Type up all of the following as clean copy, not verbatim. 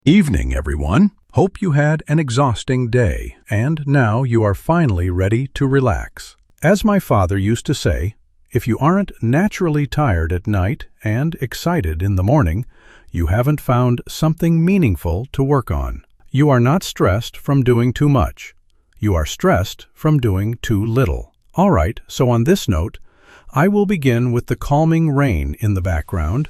Evening, everyone. Hope you had an exhausting day, and now you are finally ready to relax. As my father used to say, if you aren't naturally tired at night and excited in the morning, you haven't found something meaningful to work on. You are not stressed from doing too much. You are stressed from doing too little. All right, so on this note, I will begin with the calming rain in the background,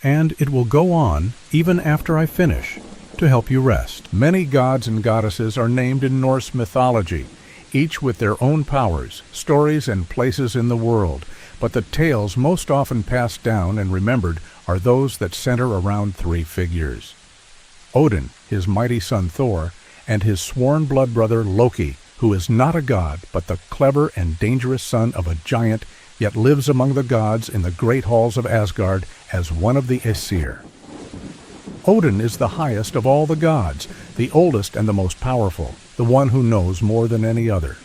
and it will go on even after I finish, to help you rest. Many gods and goddesses are named in Norse mythology, each with their own powers, stories, and places in the world, but the tales most often passed down and remembered are those that center around three figures: Odin, his mighty son Thor, and his sworn blood brother Loki, who is not a god, but the clever and dangerous son of a giant, yet lives among the gods in the great halls of Asgard as one of the Aesir. Odin is the highest of all the gods, the oldest and the most powerful, the one who knows more than any other.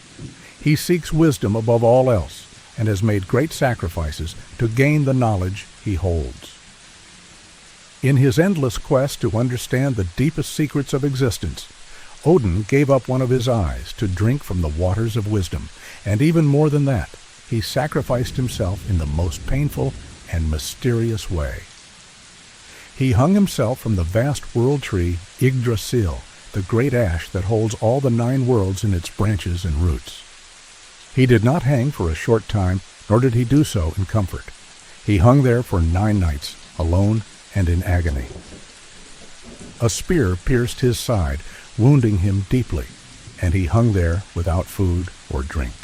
He seeks wisdom above all else, and has made great sacrifices to gain the knowledge he holds. In his endless quest to understand the deepest secrets of existence, Odin gave up one of his eyes to drink from the waters of wisdom, and even more than that, he sacrificed himself in the most painful and mysterious way. He hung himself from the vast world tree Yggdrasil, the great ash that holds all the 9 worlds in its branches and roots. He did not hang for a short time, nor did he do so in comfort. He hung there for 9 nights, alone and in agony. A spear pierced his side, wounding him deeply, and he hung there without food or drink.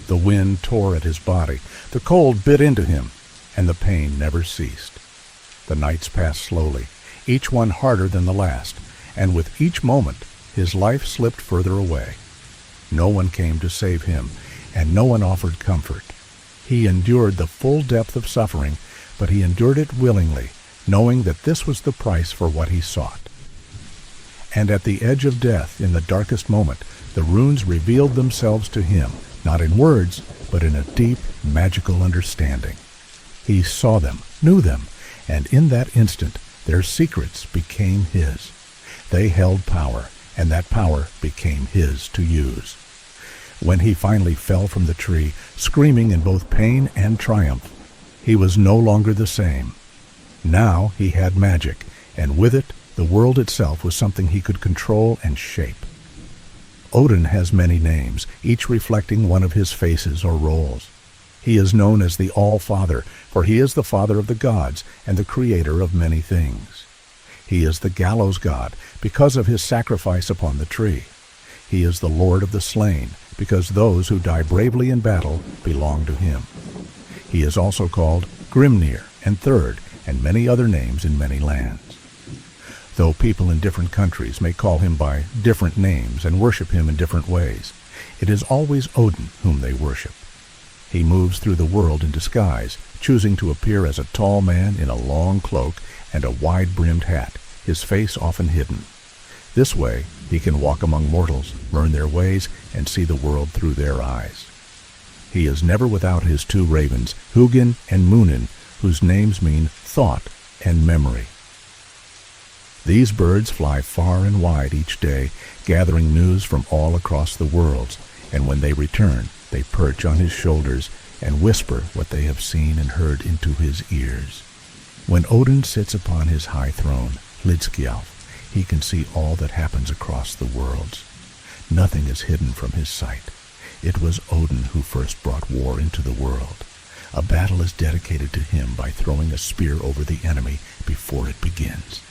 The wind tore at his body, the cold bit into him, and the pain never ceased. The nights passed slowly, each one harder than the last, and with each moment his life slipped further away. No one came to save him, and no one offered comfort. He endured the full depth of suffering, but he endured it willingly, knowing that this was the price for what he sought. And at the edge of death, in the darkest moment, the runes revealed themselves to him, not in words, but in a deep, magical understanding. He saw them, knew them, and in that instant their secrets became his. They held power, and that power became his to use. When he finally fell from the tree, screaming in both pain and triumph, he was no longer the same. Now he had magic, and with it, the world itself was something he could control and shape. Odin has many names, each reflecting one of his faces or roles. He is known as the All-Father, for he is the father of the gods and the creator of many things. He is the gallows god because of his sacrifice upon the tree. He is the Lord of the slain because those who die bravely in battle belong to him. He is also called Grimnir and Third, and many other names in many lands. Though people in different countries may call him by different names and worship him in different ways, it is always Odin whom they worship. He moves through the world in disguise, choosing to appear as a tall man in a long cloak and a wide-brimmed hat, his face often hidden. This way, he can walk among mortals, learn their ways, and see the world through their eyes. He is never without his 2 ravens, Hugin and Munin, whose names mean thought and memory. These birds fly far and wide each day, gathering news from all across the worlds, and when they return, they perch on his shoulders and whisper what they have seen and heard into his ears. When Odin sits upon his high throne, Lidskjalf, he can see all that happens across the worlds. Nothing is hidden from his sight. It was Odin who first brought war into the world. A battle is dedicated to him by throwing a spear over the enemy before it begins.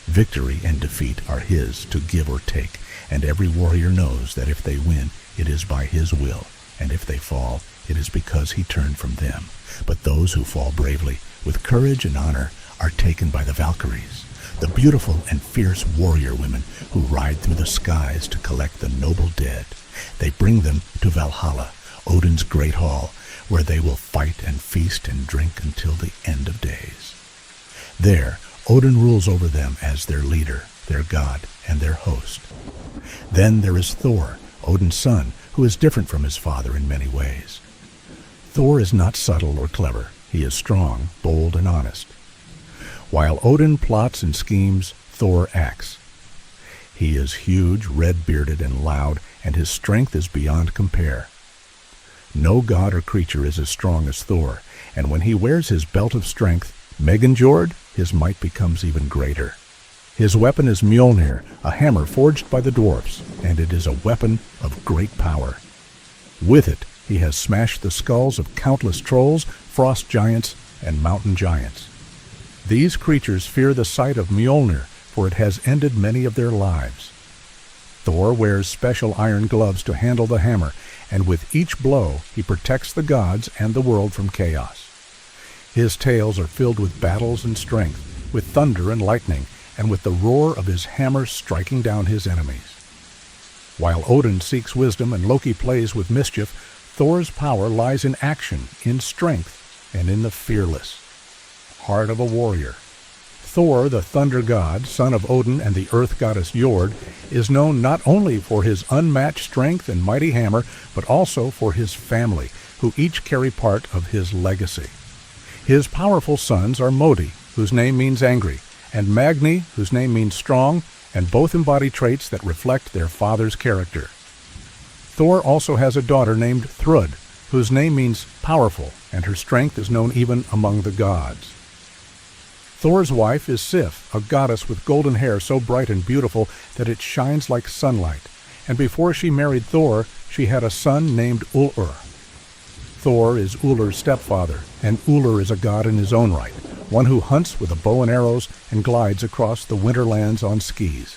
Victory and defeat are his to give or take, and every warrior knows that if they win, it is by his will, and if they fall, it is because he turned from them. But those who fall bravely, with courage and honor, are taken by the Valkyries, the beautiful and fierce warrior women who ride through the skies to collect the noble dead. They bring them to Valhalla, Odin's great hall, where they will fight and feast and drink until the end of days. There, Odin rules over them as their leader, their god, and their host. Then there is Thor, Odin's son, who is different from his father in many ways. Thor is not subtle or clever. He is strong, bold, and honest. While Odin plots and schemes, Thor acts. He is huge, red-bearded, and loud, and his strength is beyond compare. No god or creature is as strong as Thor, and when he wears his belt of strength, Megingjord, his might becomes even greater. His weapon is Mjolnir, a hammer forged by the dwarfs, and it is a weapon of great power. With it, he has smashed the skulls of countless trolls, frost giants, and mountain giants. These creatures fear the sight of Mjolnir, for it has ended many of their lives. Thor wears special iron gloves to handle the hammer, and with each blow he protects the gods and the world from chaos. His tales are filled with battles and strength, with thunder and lightning, and with the roar of his hammer striking down his enemies. While Odin seeks wisdom and Loki plays with mischief, Thor's power lies in action, in strength, and in the fearless heart of a warrior. Thor, the thunder god, son of Odin and the earth goddess Jord, is known not only for his unmatched strength and mighty hammer, but also for his family, who each carry part of his legacy. His powerful sons are Modi, whose name means angry, and Magni, whose name means strong, and both embody traits that reflect their father's character. Thor also has a daughter named Thrud, whose name means powerful, and her strength is known even among the gods. Thor's wife is Sif, a goddess with golden hair so bright and beautiful that it shines like sunlight, and before she married Thor, she had a son named Ulur. Thor is Ullur's stepfather, and Ullur is a god in his own right, one who hunts with a bow and arrows and glides across the winter lands on skis.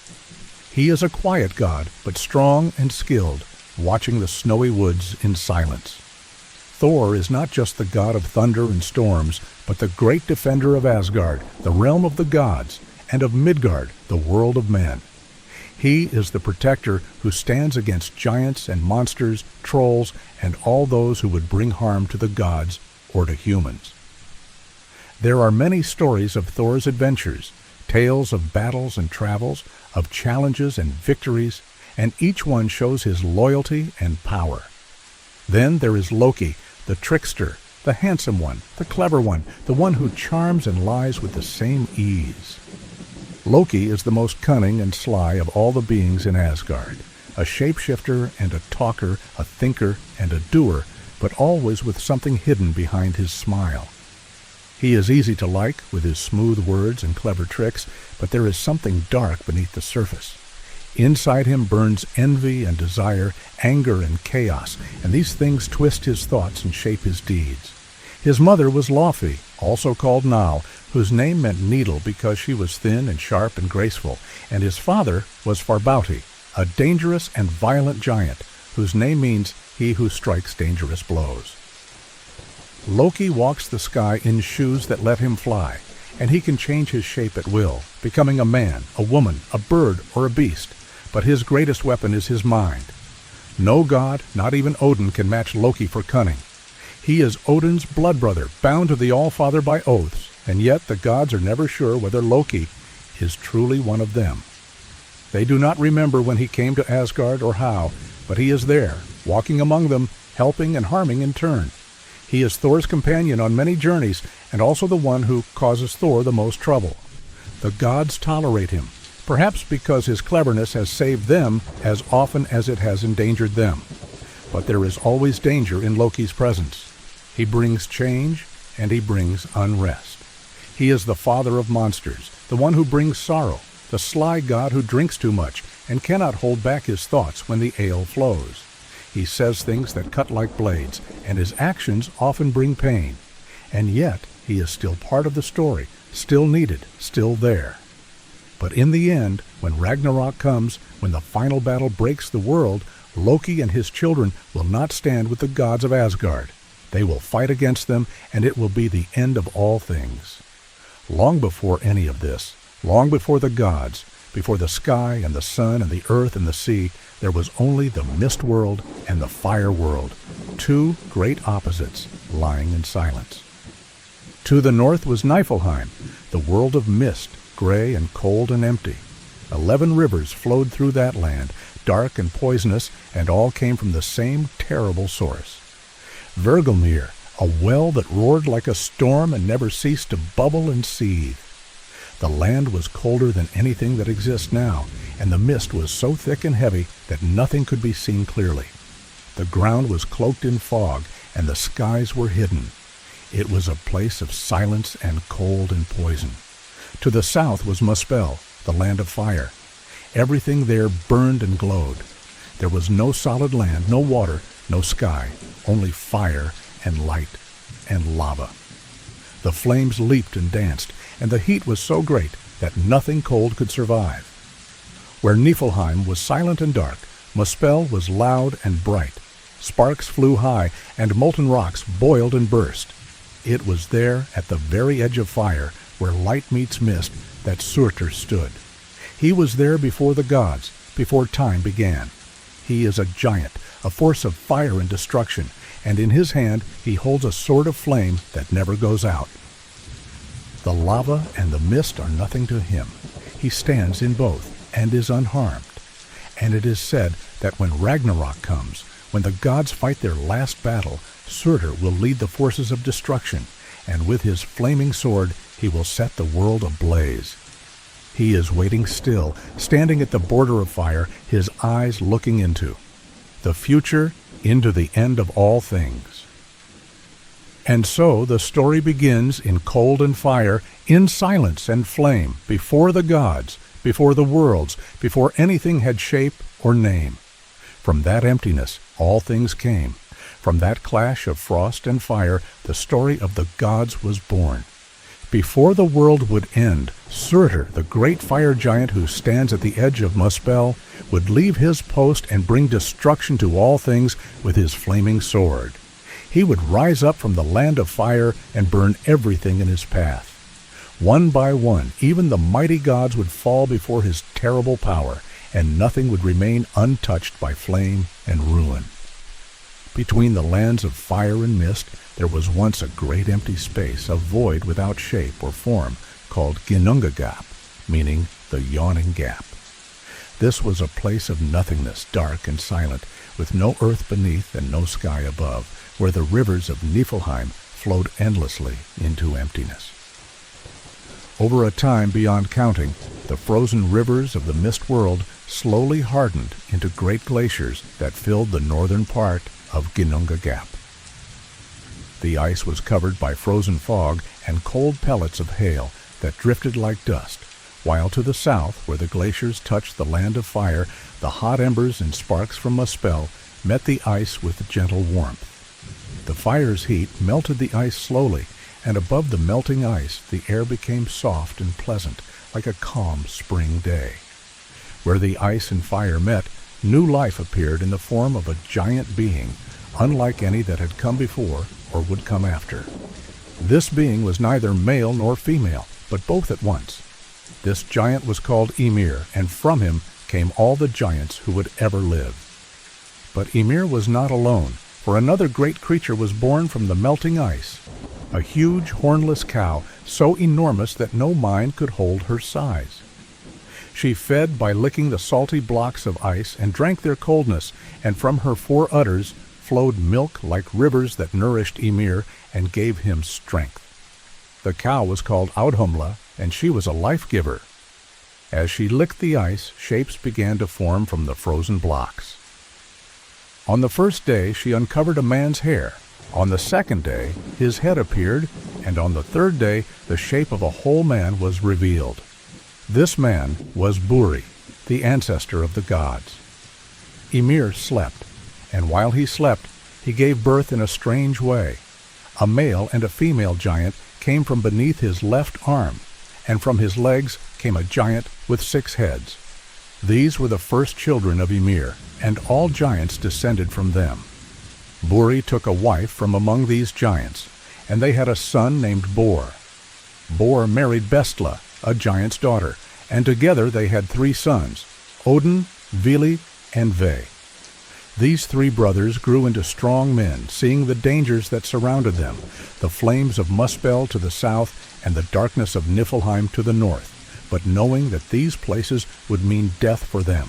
He is a quiet god, but strong and skilled, watching the snowy woods in silence. Thor is not just the god of thunder and storms, but the great defender of Asgard, the realm of the gods, and of Midgard, the world of men. He is the protector who stands against giants and monsters, trolls, and all those who would bring harm to the gods or to humans. There are many stories of Thor's adventures, tales of battles and travels, of challenges and victories, and each one shows his loyalty and power. Then there is Loki, the trickster, the handsome one, the clever one, the one who charms and lies with the same ease. Loki is the most cunning and sly of all the beings in Asgard, a shapeshifter and a talker, a thinker and a doer, but always with something hidden behind his smile. He is easy to like with his smooth words and clever tricks, but there is something dark beneath the surface. Inside him burns envy and desire, anger and chaos, and these things twist his thoughts and shape his deeds. His mother was Laufey, also called Nal, whose name meant needle because she was thin and sharp and graceful, and his father was Farbauti, a dangerous and violent giant, whose name means he who strikes dangerous blows. Loki walks the sky in shoes that let him fly, and he can change his shape at will, becoming a man, a woman, a bird, or a beast. But his greatest weapon is his mind. No god, not even Odin, can match Loki for cunning. He is Odin's blood brother, bound to the All-Father by oaths, and yet the gods are never sure whether Loki is truly one of them. They do not remember when he came to Asgard or how, but he is there, walking among them, helping and harming in turn. He is Thor's companion on many journeys, and also the one who causes Thor the most trouble. The gods tolerate him, perhaps because his cleverness has saved them as often as it has endangered them. But there is always danger in Loki's presence. He brings change, and he brings unrest. He is the father of monsters, the one who brings sorrow, the sly god who drinks too much and cannot hold back his thoughts when the ale flows. He says things that cut like blades, and his actions often bring pain. And yet, he is still part of the story, still needed, still there. But in the end, when Ragnarok comes, when the final battle breaks the world, Loki and his children will not stand with the gods of Asgard. They will fight against them, and it will be the end of all things. Long before any of this, long before the gods, before the sky and the sun and the earth and the sea, there was only the mist world and the fire world, two great opposites lying in silence. To the north was Niflheim, the world of mist, gray and cold and empty. 11 rivers flowed through that land, dark and poisonous, and all came from the same terrible source. Vergelmir, a well that roared like a storm and never ceased to bubble and seethe. The land was colder than anything that exists now, and the mist was so thick and heavy that nothing could be seen clearly. The ground was cloaked in fog, and the skies were hidden. It was a place of silence and cold and poison. To the south was Muspel, the land of fire. Everything there burned and glowed. There was no solid land, no water, no sky, only fire and light and lava. The flames leaped and danced, and the heat was so great that nothing cold could survive. Where Niflheim was silent and dark, Muspel was loud and bright. Sparks flew high, and molten rocks boiled and burst. It was there, at the very edge of fire, where light meets mist, that Surtur stood. He was there before the gods, before time began. He is a giant, a force of fire and destruction, and in his hand he holds a sword of flame that never goes out. The lava and the mist are nothing to him. He stands in both and is unharmed. And it is said that when Ragnarok comes, when the gods fight their last battle, Surtur will lead the forces of destruction, and with his flaming sword he will set the world ablaze. He is waiting still, standing at the border of fire, his eyes looking into the future, into the end of all things. And so the story begins in cold and fire, in silence and flame, before the gods, before the worlds, before anything had shape or name. From that emptiness all things came. From that clash of frost and fire the story of the gods was born. Before the world would end, Surtur, the great fire giant who stands at the edge of Muspel, would leave his post and bring destruction to all things with his flaming sword. He would rise up from the land of fire and burn everything in his path. One by one, even the mighty gods would fall before his terrible power, and nothing would remain untouched by flame and ruin. Between the lands of fire and mist, there was once a great empty space, a void without shape or form, called Ginnungagap, meaning the yawning gap. This was a place of nothingness, dark and silent, with no earth beneath and no sky above, where the rivers of Niflheim flowed endlessly into emptiness. Over a time beyond counting, the frozen rivers of the mist world slowly hardened into great glaciers that filled the northern part of Ginnungagap. The ice was covered by frozen fog and cold pellets of hail that drifted like dust, while to the south, where the glaciers touched the land of fire, the hot embers and sparks from Muspel met the ice with gentle warmth. The fire's heat melted the ice slowly, and above the melting ice the air became soft and pleasant, like a calm spring day. Where the ice and fire met, new life appeared in the form of a giant being, unlike any that had come before or would come after. This being was neither male nor female, but both at once. This giant was called Ymir, and from him came all the giants who would ever live. But Ymir was not alone, for another great creature was born from the melting ice, a huge hornless cow, so enormous that no mind could hold her size. She fed by licking the salty blocks of ice and drank their coldness, and from her 4 udders flowed milk like rivers that nourished Ymir and gave him strength. The cow was called Audhumla, and she was a life-giver. As she licked the ice, shapes began to form from the frozen blocks. On the first day she uncovered a man's hair. On the second day his head appeared, and on the third day the shape of a whole man was revealed. This man was Buri, the ancestor of the gods. Ymir slept, and while he slept, he gave birth in a strange way. A male and a female giant came from beneath his left arm, and from his legs came a giant with 6 heads. These were the first children of Ymir, and all giants descended from them. Buri took a wife from among these giants, and they had a son named Bor. Bor married Bestla, a giant's daughter, and together they had 3 sons, Odin, Vili, and Ve. These 3 brothers grew into strong men, seeing the dangers that surrounded them, the flames of Muspel to the south and the darkness of Niflheim to the north, but knowing that these places would mean death for them.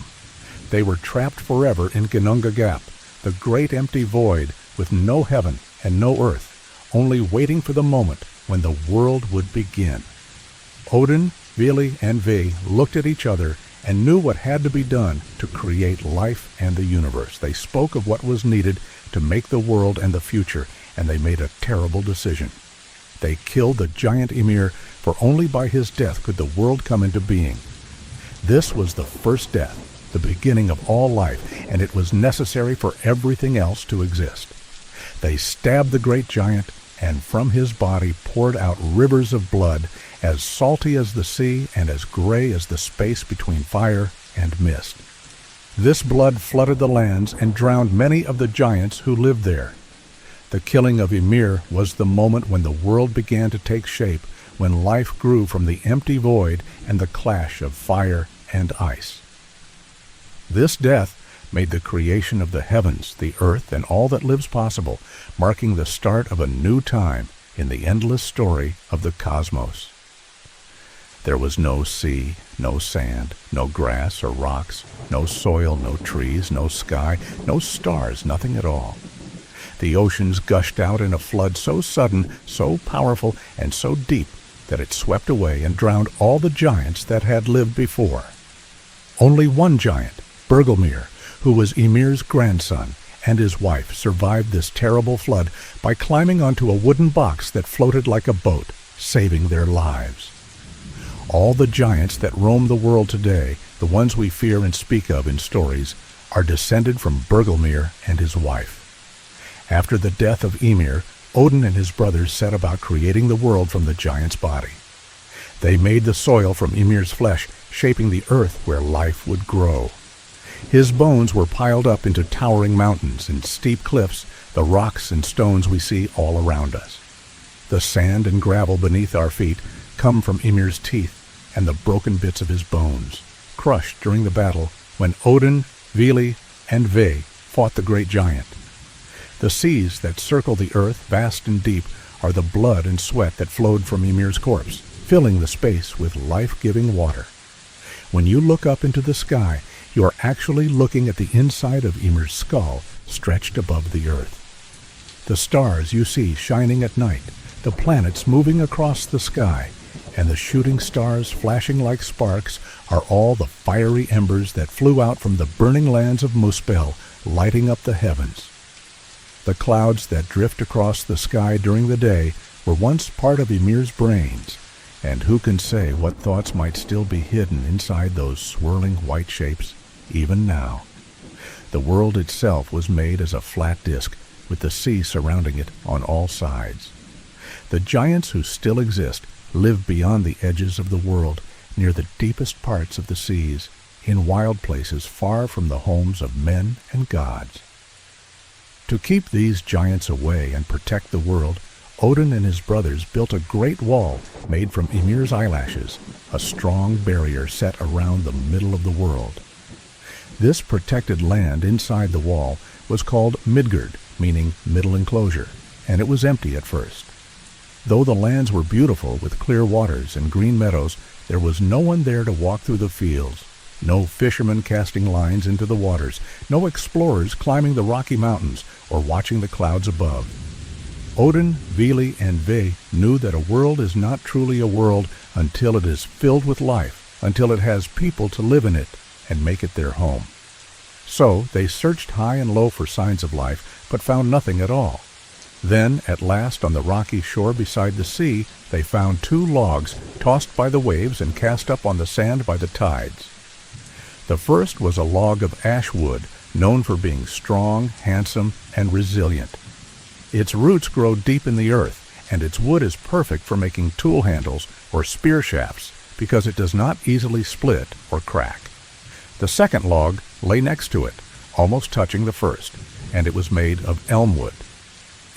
They were trapped forever in Ginnungagap, the great empty void with no heaven and no earth, only waiting for the moment when the world would begin. Odin, Vili, and Ve looked at each other and knew what had to be done to create life and the universe. They spoke of what was needed to make the world and the future, and they made a terrible decision. They killed the giant Ymir, for only by his death could the world come into being. This was the first death, the beginning of all life, and it was necessary for everything else to exist. They stabbed the great giant, and from his body poured out rivers of blood, as salty as the sea and as gray as the space between fire and mist. This blood flooded the lands and drowned many of the giants who lived there. The killing of Ymir was the moment when the world began to take shape, when life grew from the empty void and the clash of fire and ice. This death made the creation of the heavens, the earth, and all that lives possible, marking the start of a new time in the endless story of the cosmos. There was no sea, no sand, no grass or rocks, no soil, no trees, no sky, no stars, nothing at all. The oceans gushed out in a flood so sudden, so powerful, and so deep that it swept away and drowned all the giants that had lived before. Only one giant, Bergelmir, who was Ymir's grandson, and his wife survived this terrible flood by climbing onto a wooden box that floated like a boat, saving their lives. All the giants that roam the world today, the ones we fear and speak of in stories, are descended from Bergelmir and his wife. After the death of Ymir, Odin and his brothers set about creating the world from the giant's body. They made the soil from Ymir's flesh, shaping the earth where life would grow. His bones were piled up into towering mountains and steep cliffs, the rocks and stones we see all around us. The sand and gravel beneath our feet come from Ymir's teeth and the broken bits of his bones, crushed during the battle when Odin, Vili, and Ve fought the great giant. The seas that circle the earth, vast and deep, are the blood and sweat that flowed from Ymir's corpse, filling the space with life-giving water. When you look up into the sky, you are actually looking at the inside of Ymir's skull stretched above the earth. The stars you see shining at night, the planets moving across the sky, and the shooting stars flashing like sparks are all the fiery embers that flew out from the burning lands of Muspel, lighting up the heavens. The clouds that drift across the sky during the day were once part of Ymir's brains, and who can say what thoughts might still be hidden inside those swirling white shapes, even now. The world itself was made as a flat disk, with the sea surrounding it on all sides. The giants who still exist live beyond the edges of the world, near the deepest parts of the seas, in wild places far from the homes of men and gods. To keep these giants away and protect the world, Odin and his brothers built a great wall made from Ymir's eyelashes, a strong barrier set around the middle of the world. This protected land inside the wall was called Midgard, meaning middle enclosure, and it was empty at first. Though the lands were beautiful with clear waters and green meadows, there was no one there to walk through the fields, no fishermen casting lines into the waters, no explorers climbing the rocky mountains or watching the clouds above. Odin, Vili, and Ve knew that a world is not truly a world until it is filled with life, until it has people to live in it and make it their home. So they searched high and low for signs of life, but found nothing at all. Then, at last, on the rocky shore beside the sea, they found 2 logs tossed by the waves and cast up on the sand by the tides. The first was a log of ash wood, known for being strong, handsome, and resilient. Its roots grow deep in the earth, and its wood is perfect for making tool handles or spear shafts because it does not easily split or crack. The second log lay next to it, almost touching the first, and it was made of elm wood.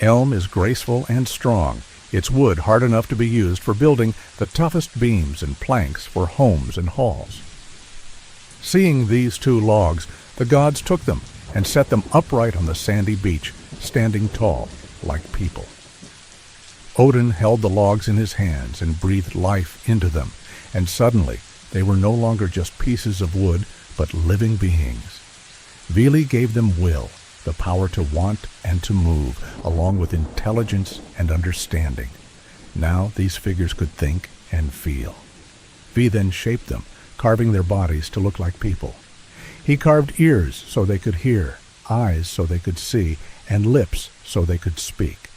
Elm is graceful and strong, its wood hard enough to be used for building the toughest beams and planks for homes and halls. Seeing these 2 logs, the gods took them and set them upright on the sandy beach, standing tall, like people. Odin held the logs in his hands and breathed life into them, and suddenly they were no longer just pieces of wood, but living beings. Vili gave them will, the power to want and to move, along with intelligence and understanding. Now these figures could think and feel. V then shaped them, carving their bodies to look like people. He carved ears so they could hear, eyes so they could see, and lips so they could speak.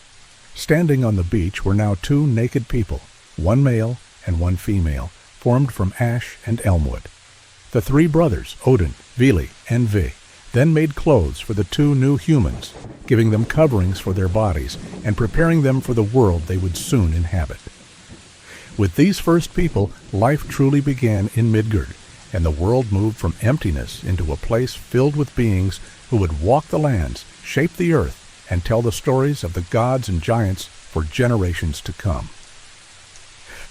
Standing on the beach were now two naked people, one male and one female, formed from ash and elmwood. The three brothers, Odin, Vili, and Vi, then made clothes for the two new humans, giving them coverings for their bodies and preparing them for the world they would soon inhabit. With these first people, life truly began in Midgard, and the world moved from emptiness into a place filled with beings who would walk the lands, shape the earth, and tell the stories of the gods and giants for generations to come.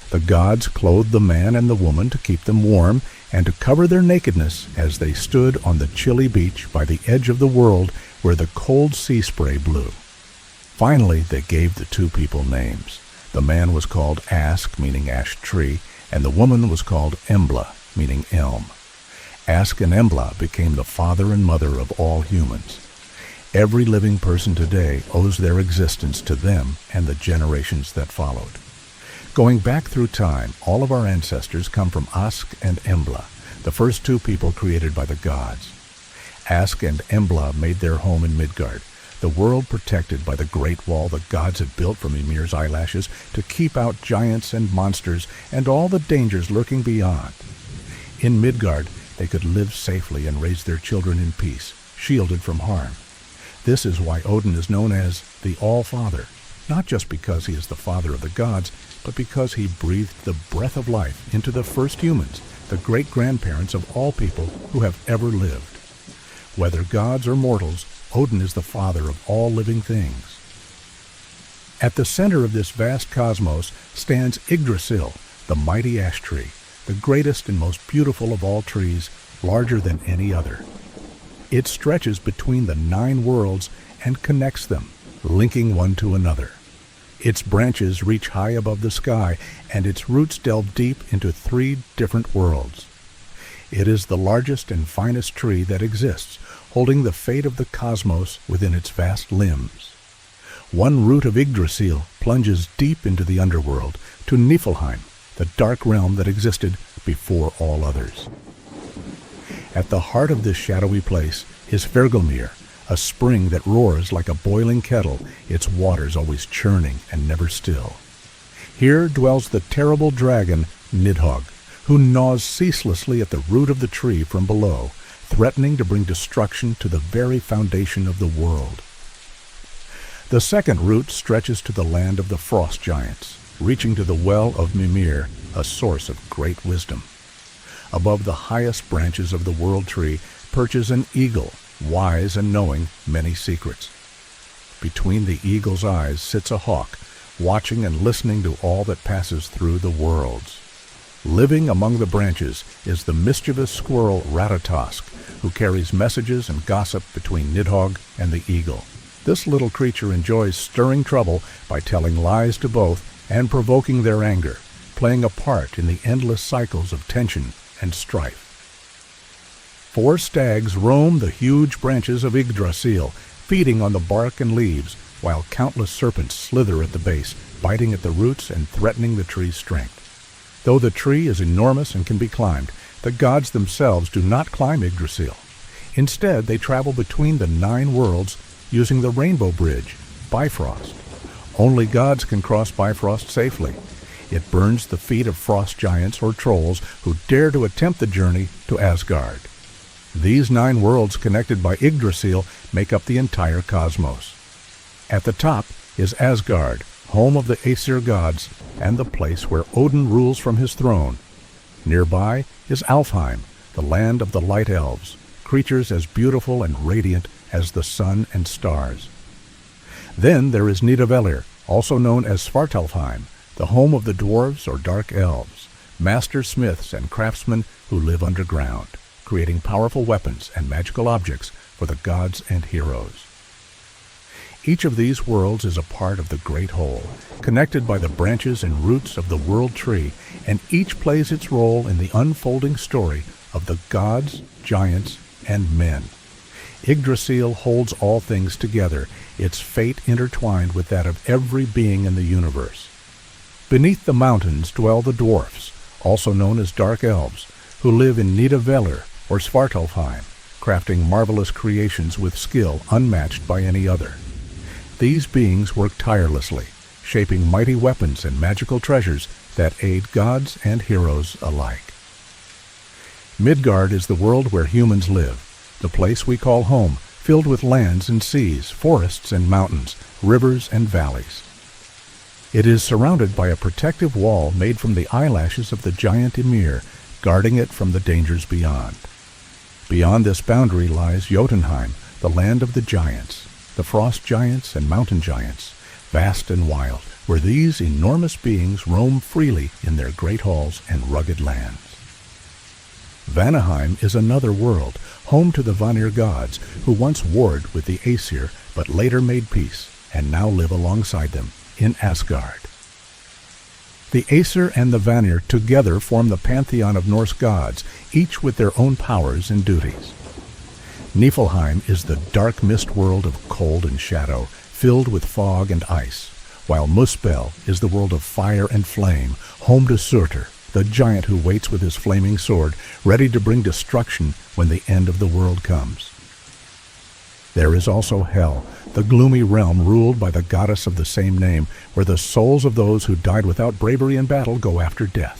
The gods clothed the man and the woman to keep them warm and to cover their nakedness as they stood on the chilly beach by the edge of the world where the cold sea spray blew. Finally, they gave the two people names. The man was called Ask, meaning ash tree, and the woman was called Embla, meaning elm. Ask and Embla became the father and mother of all humans. Every living person today owes their existence to them and the generations that followed. Going back through time, all of our ancestors come from Ask and Embla, the first two people created by the gods. Ask and Embla made their home in Midgard, the world protected by the great wall the gods had built from Ymir's eyelashes to keep out giants and monsters and all the dangers lurking beyond. In Midgard, they could live safely and raise their children in peace, shielded from harm. This is why Odin is known as the All-Father, not just because he is the father of the gods, but because he breathed the breath of life into the first humans, the great-grandparents of all people who have ever lived. Whether gods or mortals, Odin is the father of all living things. At the center of this vast cosmos stands Yggdrasil, the mighty ash tree, the greatest and most beautiful of all trees, larger than any other. It stretches between the 9 worlds and connects them, linking one to another. Its branches reach high above the sky, and its roots delve deep into 3 different worlds. It is the largest and finest tree that exists, holding the fate of the cosmos within its vast limbs. One root of Yggdrasil plunges deep into the underworld, to Niflheim, the dark realm that existed before all others. At the heart of this shadowy place is Hvergelmir, a spring that roars like a boiling kettle, its waters always churning and never still. Here dwells the terrible dragon Nidhogg, who gnaws ceaselessly at the root of the tree from below, threatening to bring destruction to the very foundation of the world. The second root stretches to the land of the frost giants, reaching to the well of Mimir, a source of great wisdom. Above the highest branches of the world tree perches an eagle, wise and knowing many secrets. Between the eagle's eyes sits a hawk, watching and listening to all that passes through the worlds. Living among the branches is the mischievous squirrel Ratatosk, who carries messages and gossip between Nidhogg and the eagle. This little creature enjoys stirring trouble by telling lies to both and provoking their anger, playing a part in the endless cycles of tension and strife. 4 stags roam the huge branches of Yggdrasil, feeding on the bark and leaves, while countless serpents slither at the base, biting at the roots and threatening the tree's strength. Though the tree is enormous and can be climbed, the gods themselves do not climb Yggdrasil. Instead, they travel between the 9 worlds using the Rainbow Bridge, Bifrost. Only gods can cross Bifrost safely. It burns the feet of frost giants or trolls who dare to attempt the journey to Asgard. These 9 worlds connected by Yggdrasil make up the entire cosmos. At the top is Asgard, home of the Aesir gods, and the place where Odin rules from his throne. Nearby is Alfheim, the land of the light elves, creatures as beautiful and radiant as the sun and stars. Then there is Nidavellir, also known as Svartalfheim, the home of the dwarves or dark elves, master smiths and craftsmen who live underground, creating powerful weapons and magical objects for the gods and heroes. Each of these worlds is a part of the great whole, connected by the branches and roots of the world tree, and each plays its role in the unfolding story of the gods, giants, and men. Yggdrasil holds all things together, its fate intertwined with that of every being in the universe. Beneath the mountains dwell the dwarfs, also known as dark elves, who live in Nidavellir or Svartalfheim, crafting marvelous creations with skill unmatched by any other. These beings work tirelessly, shaping mighty weapons and magical treasures that aid gods and heroes alike. Midgard is the world where humans live, the place we call home, filled with lands and seas, forests and mountains, rivers and valleys. It is surrounded by a protective wall made from the eyelashes of the giant Ymir, guarding it from the dangers beyond. Beyond this boundary lies Jotunheim, the land of the giants, the frost giants and mountain giants, vast and wild, where these enormous beings roam freely in their great halls and rugged lands. Vanaheim is another world, home to the Vanir gods, who once warred with the Aesir but later made peace, and now live alongside them in Asgard. The Aesir and the Vanir together form the pantheon of Norse gods, each with their own powers and duties. Niflheim is the dark mist world of cold and shadow, filled with fog and ice, while Muspel is the world of fire and flame, home to Surtur, the giant who waits with his flaming sword, ready to bring destruction when the end of the world comes. There is also Hel, the gloomy realm ruled by the goddess of the same name, where the souls of those who died without bravery in battle go after death.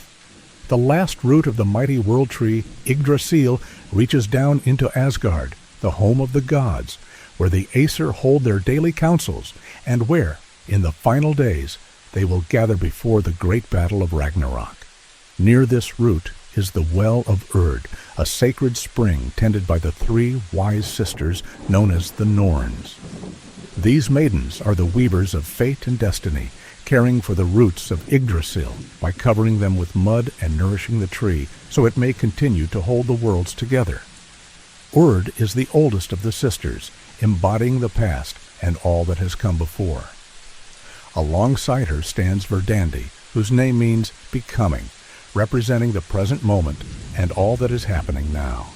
The last root of the mighty world tree, Yggdrasil, reaches down into Asgard, the home of the gods, where the Aesir hold their daily councils, and where, in the final days, they will gather before the great battle of Ragnarok. Near this root is the Well of Urd, a sacred spring tended by the three wise sisters known as the Norns. These maidens are the weavers of fate and destiny, caring for the roots of Yggdrasil by covering them with mud and nourishing the tree so it may continue to hold the worlds together. Urd is the oldest of the sisters, embodying the past and all that has come before. Alongside her stands Verdandi, whose name means becoming, representing the present moment and all that is happening now.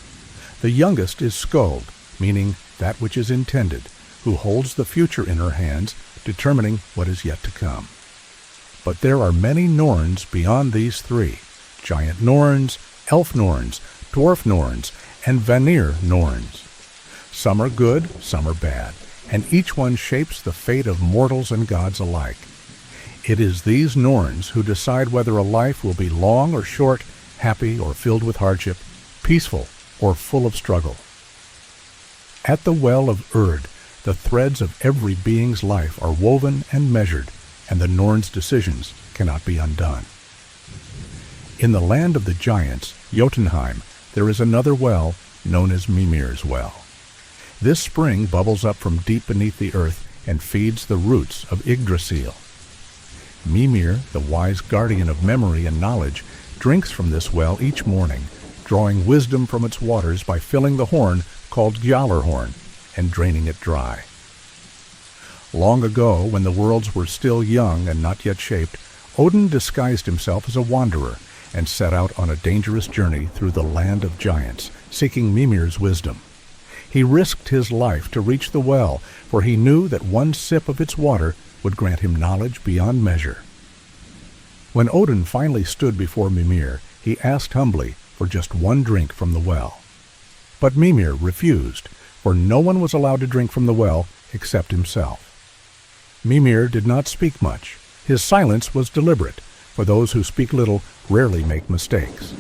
The youngest is Skuld, meaning that which is intended, who holds the future in her hands, determining what is yet to come. But there are many Norns beyond these three: giant Norns, elf Norns, dwarf Norns, and Vanir Norns. Some are good, some are bad, and each one shapes the fate of mortals and gods alike. It is these Norns who decide whether a life will be long or short, happy or filled with hardship, peaceful or full of struggle. At the Well of Urd, the threads of every being's life are woven and measured, and the Norns' decisions cannot be undone. In the land of the giants, Jotunheim, there is another well known as Mimir's Well. This spring bubbles up from deep beneath the earth and feeds the roots of Yggdrasil. Mimir, the wise guardian of memory and knowledge, drinks from this well each morning, drawing wisdom from its waters by filling the horn called Gjallarhorn and draining it dry. Long ago, when the worlds were still young and not yet shaped, Odin disguised himself as a wanderer and set out on a dangerous journey through the land of giants, seeking Mimir's wisdom. He risked his life to reach the well, for he knew that one sip of its water would grant him knowledge beyond measure. When Odin finally stood before Mimir, he asked humbly for just one drink from the well. But Mimir refused, for no one was allowed to drink from the well except himself. Mimir did not speak much. His silence was deliberate, for those who speak little rarely make mistakes.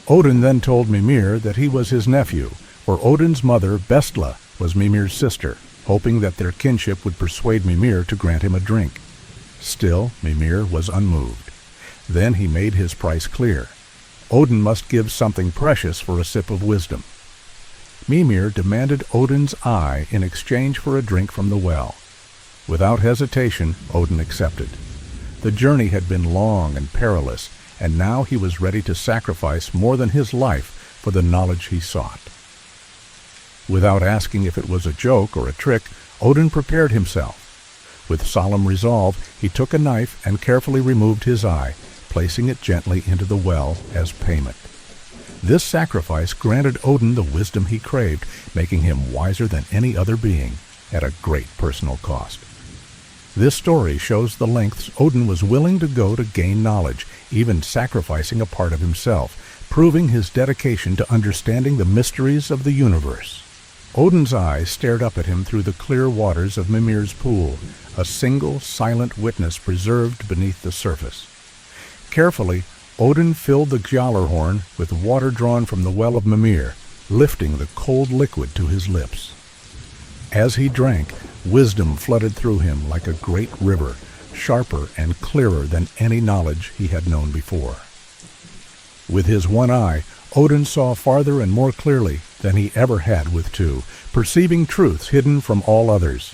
Odin then told Mimir that he was his nephew, for Odin's mother, Bestla, was Mimir's sister, hoping that their kinship would persuade Mimir to grant him a drink. Still, Mimir was unmoved. Then he made his price clear. Odin must give something precious for a sip of wisdom. Mimir demanded Odin's eye in exchange for a drink from the well. Without hesitation, Odin accepted. The journey had been long and perilous, and now he was ready to sacrifice more than his life for the knowledge he sought. Without asking if it was a joke or a trick, Odin prepared himself. With solemn resolve, he took a knife and carefully removed his eye, placing it gently into the well as payment. This sacrifice granted Odin the wisdom he craved, making him wiser than any other being, at a great personal cost. This story shows the lengths Odin was willing to go to gain knowledge, even sacrificing a part of himself, proving his dedication to understanding the mysteries of the universe. Odin's eyes stared up at him through the clear waters of Mimir's pool, a single, silent witness preserved beneath the surface. Carefully, Odin filled the Gjallarhorn with water drawn from the well of Mimir, lifting the cold liquid to his lips. As he drank, wisdom flooded through him like a great river, sharper and clearer than any knowledge he had known before. With his one eye, Odin saw farther and more clearly than he ever had with two, perceiving truths hidden from all others.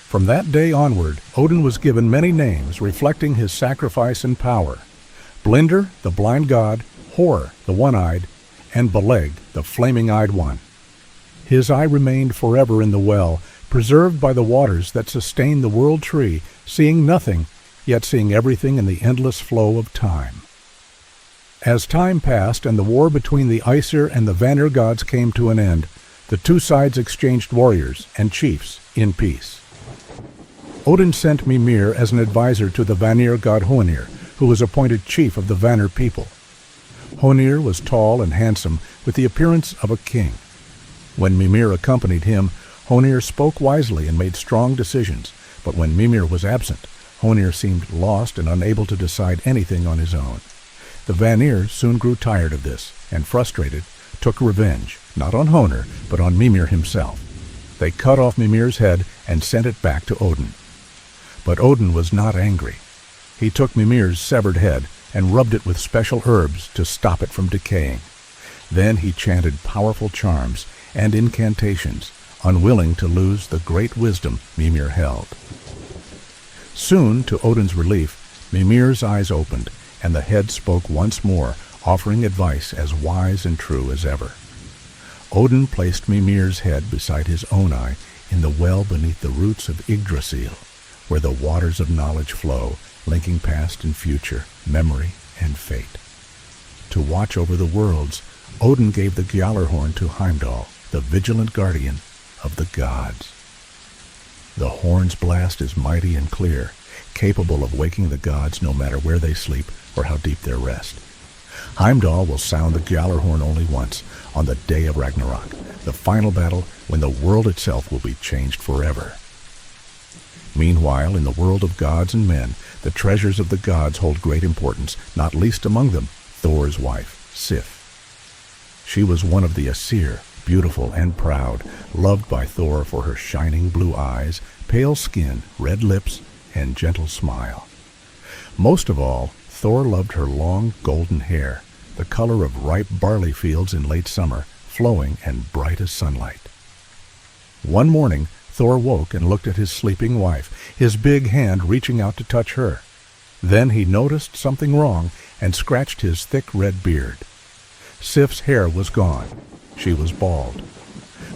From that day onward, Odin was given many names reflecting his sacrifice and power. Blinder, the blind god, Hor, the one-eyed, and Beleg, the flaming-eyed one. His eye remained forever in the well, preserved by the waters that sustain the world tree, seeing nothing, yet seeing everything in the endless flow of time. As time passed and the war between the Aesir and the Vanir gods came to an end, the two sides exchanged warriors and chiefs in peace. Odin sent Mimir as an advisor to the Vanir god Honir, who was appointed chief of the Vanir people. Honir was tall and handsome, with the appearance of a king. When Mimir accompanied him, Honir spoke wisely and made strong decisions, but when Mimir was absent, Honir seemed lost and unable to decide anything on his own. The Vanir soon grew tired of this, and frustrated, took revenge, not on Honir, but on Mimir himself. They cut off Mimir's head and sent it back to Odin. But Odin was not angry. He took Mimir's severed head and rubbed it with special herbs to stop it from decaying. Then he chanted powerful charms and incantations, unwilling to lose the great wisdom Mimir held. Soon, to Odin's relief, Mimir's eyes opened, and the head spoke once more, offering advice as wise and true as ever. Odin placed Mimir's head beside his own eye in the well beneath the roots of Yggdrasil, where the waters of knowledge flow, linking past and future, memory and fate. To watch over the worlds, Odin gave the Gjallarhorn to Heimdall, the vigilant guardian of the gods. The horn's blast is mighty and clear, capable of waking the gods no matter where they sleep or how deep their rest. Heimdall will sound the Gjallarhorn only once, on the day of Ragnarok, the final battle when the world itself will be changed forever. Meanwhile, in the world of gods and men, the treasures of the gods hold great importance, not least among them Thor's wife, Sif. She was one of the Aesir, beautiful and proud, loved by Thor for her shining blue eyes, pale skin, red lips, and gentle smile. Most of all, Thor loved her long golden hair, the color of ripe barley fields in late summer, flowing and bright as sunlight. One morning, Thor woke and looked at his sleeping wife, his big hand reaching out to touch her. Then he noticed something wrong and scratched his thick red beard. Sif's hair was gone. She was bald.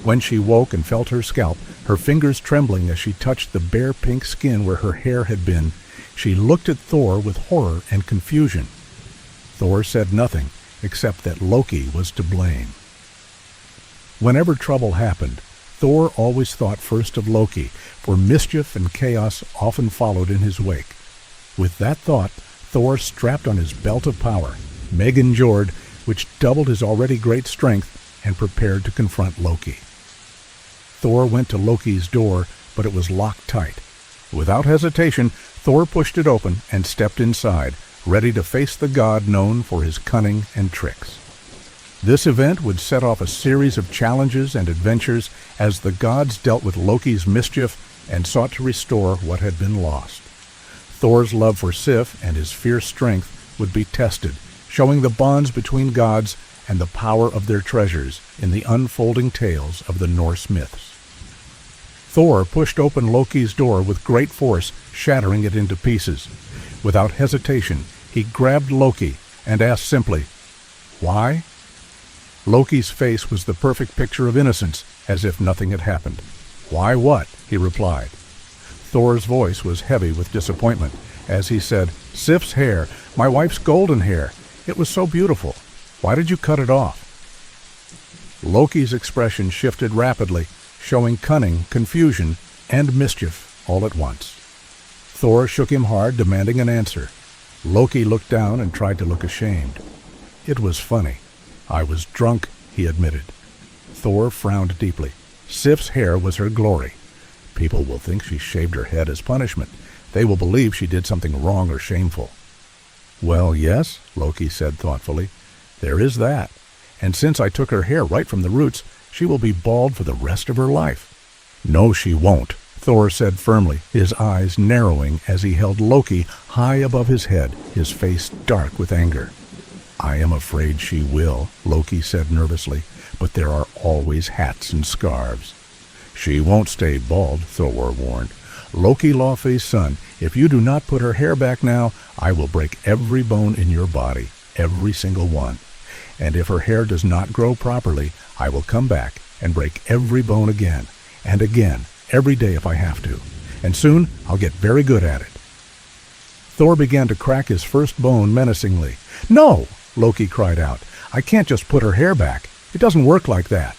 When she woke and felt her scalp, her fingers trembling as she touched the bare pink skin where her hair had been, she looked at Thor with horror and confusion. Thor said nothing, except that Loki was to blame. Whenever trouble happened, Thor always thought first of Loki, for mischief and chaos often followed in his wake. With that thought, Thor strapped on his belt of power, Megingjord, which doubled his already great strength, and prepared to confront Loki. Thor went to Loki's door, but it was locked tight. Without hesitation, Thor pushed it open and stepped inside, ready to face the god known for his cunning and tricks. This event would set off a series of challenges and adventures as the gods dealt with Loki's mischief and sought to restore what had been lost. Thor's love for Sif and his fierce strength would be tested, showing the bonds between gods and the power of their treasures in the unfolding tales of the Norse myths. Thor pushed open Loki's door with great force, shattering it into pieces. Without hesitation, he grabbed Loki and asked simply, "Why?" Loki's face was the perfect picture of innocence, as if nothing had happened. "Why what?" he replied. Thor's voice was heavy with disappointment as he said, "Sif's hair, my wife's golden hair. It was so beautiful. Why did you cut it off?" Loki's expression shifted rapidly, showing cunning, confusion, and mischief all at once. Thor shook him hard, demanding an answer. Loki looked down and tried to look ashamed. It was funny. I was drunk, he admitted. Thor frowned deeply. Sif's hair was her glory. People will think she shaved her head as punishment. They will believe she did something wrong or shameful. Well, yes, Loki said thoughtfully. There is that. And since I took her hair right from the roots, she will be bald for the rest of her life. No, she won't, Thor said firmly, his eyes narrowing as he held Loki high above his head, his face dark with anger. I am afraid she will, Loki said nervously, but there are always hats and scarves. She won't stay bald, Thor warned. Loki Laufey's son, if you do not put her hair back now, I will break every bone in your body, every single one. And if her hair does not grow properly, I will come back and break every bone again, and again, every day if I have to. And soon I'll get very good at it. Thor began to crack his first bone menacingly. No, Loki cried out. I can't just put her hair back. It doesn't work like that.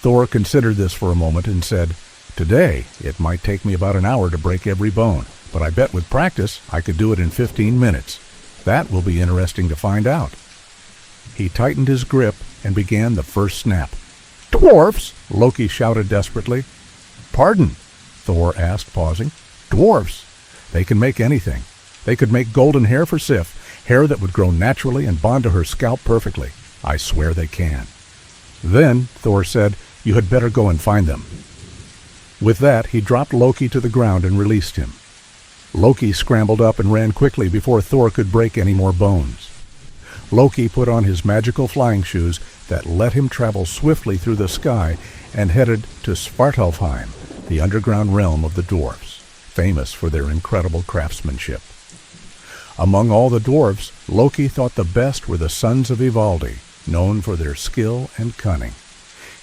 Thor considered this for a moment and said, Today, it might take me about an hour to break every bone, but I bet with practice I could do it in 15 minutes. That will be interesting to find out. He tightened his grip and began the first snap. Dwarfs! Loki shouted desperately. Pardon? Thor asked, pausing. Dwarfs! They can make anything. They could make golden hair for Sif, hair that would grow naturally and bond to her scalp perfectly. I swear they can. Then, Thor said, you had better go and find them. With that, he dropped Loki to the ground and released him. Loki scrambled up and ran quickly before Thor could break any more bones. Loki put on his magical flying shoes that let him travel swiftly through the sky and headed to Svartalfheim, the underground realm of the dwarfs, famous for their incredible craftsmanship. Among all the dwarfs, Loki thought the best were the sons of Ivaldi, known for their skill and cunning.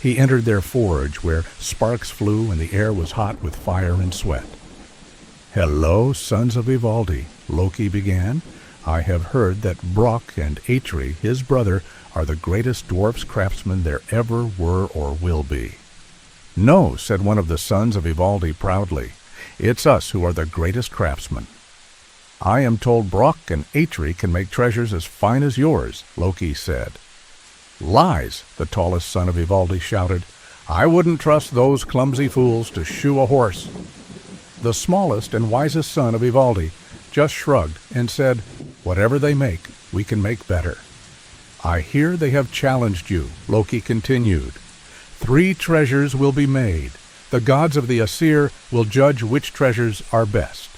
He entered their forge, where sparks flew and the air was hot with fire and sweat. Hello, sons of Ivaldi, Loki began. I have heard that Brock and Atri, his brother, are the greatest dwarfs craftsmen there ever were or will be. No, said one of the sons of Ivaldi proudly. It's us who are the greatest craftsmen. I am told Brock and Atri can make treasures as fine as yours, Loki said. Lies, the tallest son of Ivaldi shouted. I wouldn't trust those clumsy fools to shoe a horse. The smallest and wisest son of Ivaldi just shrugged and said, Whatever they make, we can make better. I hear they have challenged you, Loki continued. 3 treasures will be made. The gods of the Aesir will judge which treasures are best.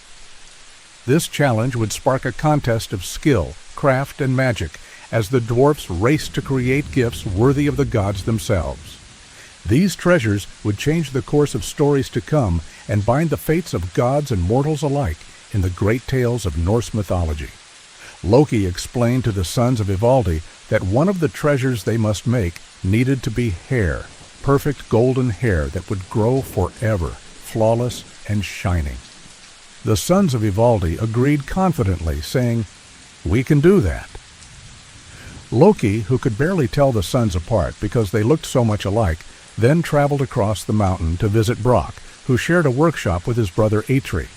This challenge would spark a contest of skill, craft, and magic, as the dwarfs raced to create gifts worthy of the gods themselves. These treasures would change the course of stories to come and bind the fates of gods and mortals alike in the great tales of Norse mythology. Loki explained to the sons of Ivaldi that one of the treasures they must make needed to be hair, perfect golden hair that would grow forever, flawless and shining. The sons of Ivaldi agreed confidently, saying, We can do that. Loki, who could barely tell the sons apart because they looked so much alike, then traveled across the mountain to visit Brock, who shared a workshop with his brother Atri.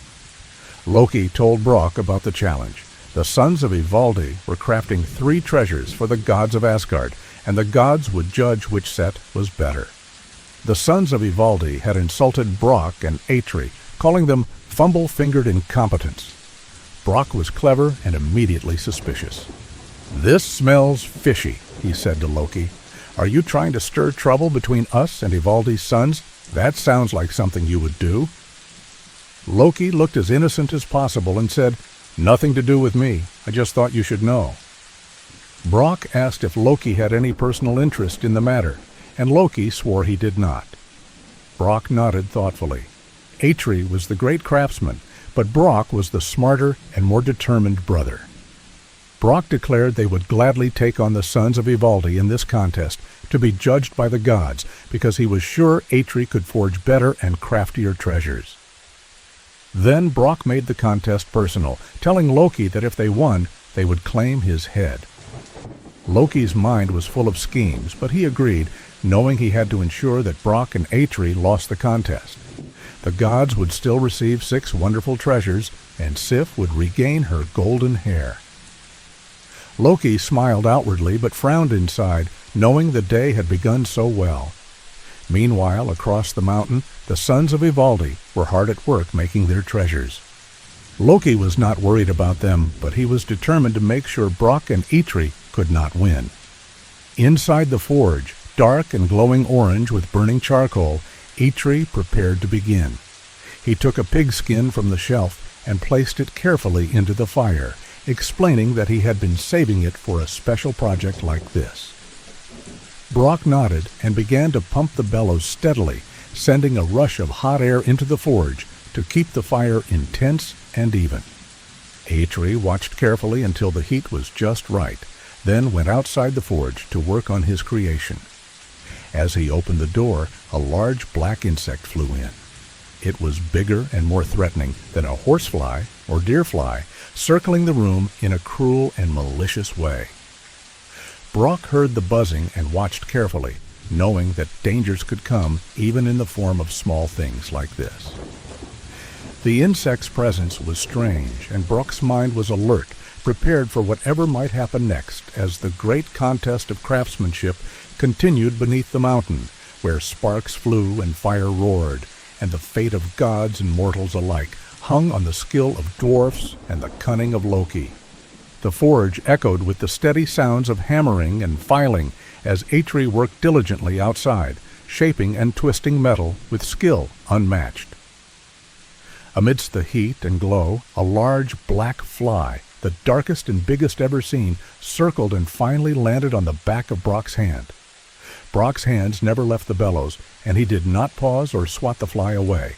Loki told Brock about the challenge. The sons of Ivaldi were crafting 3 treasures for the gods of Asgard, and the gods would judge which set was better. The sons of Ivaldi had insulted Brock and Atri, calling them fumble-fingered incompetents. Brock was clever and immediately suspicious. This smells fishy, he said to Loki. Are you trying to stir trouble between us and Ivaldi's sons? That sounds like something you would do. Loki looked as innocent as possible and said, Nothing to do with me. I just thought you should know. Brock asked if Loki had any personal interest in the matter, and Loki swore he did not. Brock nodded thoughtfully. Atri was the great craftsman, but Brock was the smarter and more determined brother. Brock declared they would gladly take on the sons of Ivaldi in this contest to be judged by the gods, because he was sure Atri could forge better and craftier treasures. Then Brock made the contest personal, telling Loki that if they won, they would claim his head. Loki's mind was full of schemes, but he agreed, knowing he had to ensure that Brock and Atri lost the contest. the gods would still receive 6 wonderful treasures, and Sif would regain her golden hair. Loki smiled outwardly but frowned inside, knowing the day had begun so well. Meanwhile, across the mountain, the sons of Ivaldi were hard at work making their treasures. Loki was not worried about them, but he was determined to make sure Brock and Eitri could not win. Inside the forge, dark and glowing orange with burning charcoal, Eitri prepared to begin. He took a pigskin from the shelf and placed it carefully into the fire, explaining that he had been saving it for a special project like this. Brock nodded and began to pump the bellows steadily, sending a rush of hot air into the forge to keep the fire intense and even. Eitri watched carefully until the heat was just right, then went outside the forge to work on his creation. As he opened the door, a large black insect flew in. It was bigger and more threatening than a horsefly or deerfly, circling the room in a cruel and malicious way. Brock heard the buzzing and watched carefully, knowing that dangers could come even in the form of small things like this. The insect's presence was strange, and Brock's mind was alert, prepared for whatever might happen next as the great contest of craftsmanship continued beneath the mountain, where sparks flew and fire roared, and the fate of gods and mortals alike hung on the skill of dwarfs and the cunning of Loki. The forge echoed with the steady sounds of hammering and filing as Eitri worked diligently outside, shaping and twisting metal with skill unmatched. Amidst the heat and glow, a large black fly, the darkest and biggest ever seen, circled and finally landed on the back of Brock's hand. Brock's hands never left the bellows, and he did not pause or swat the fly away.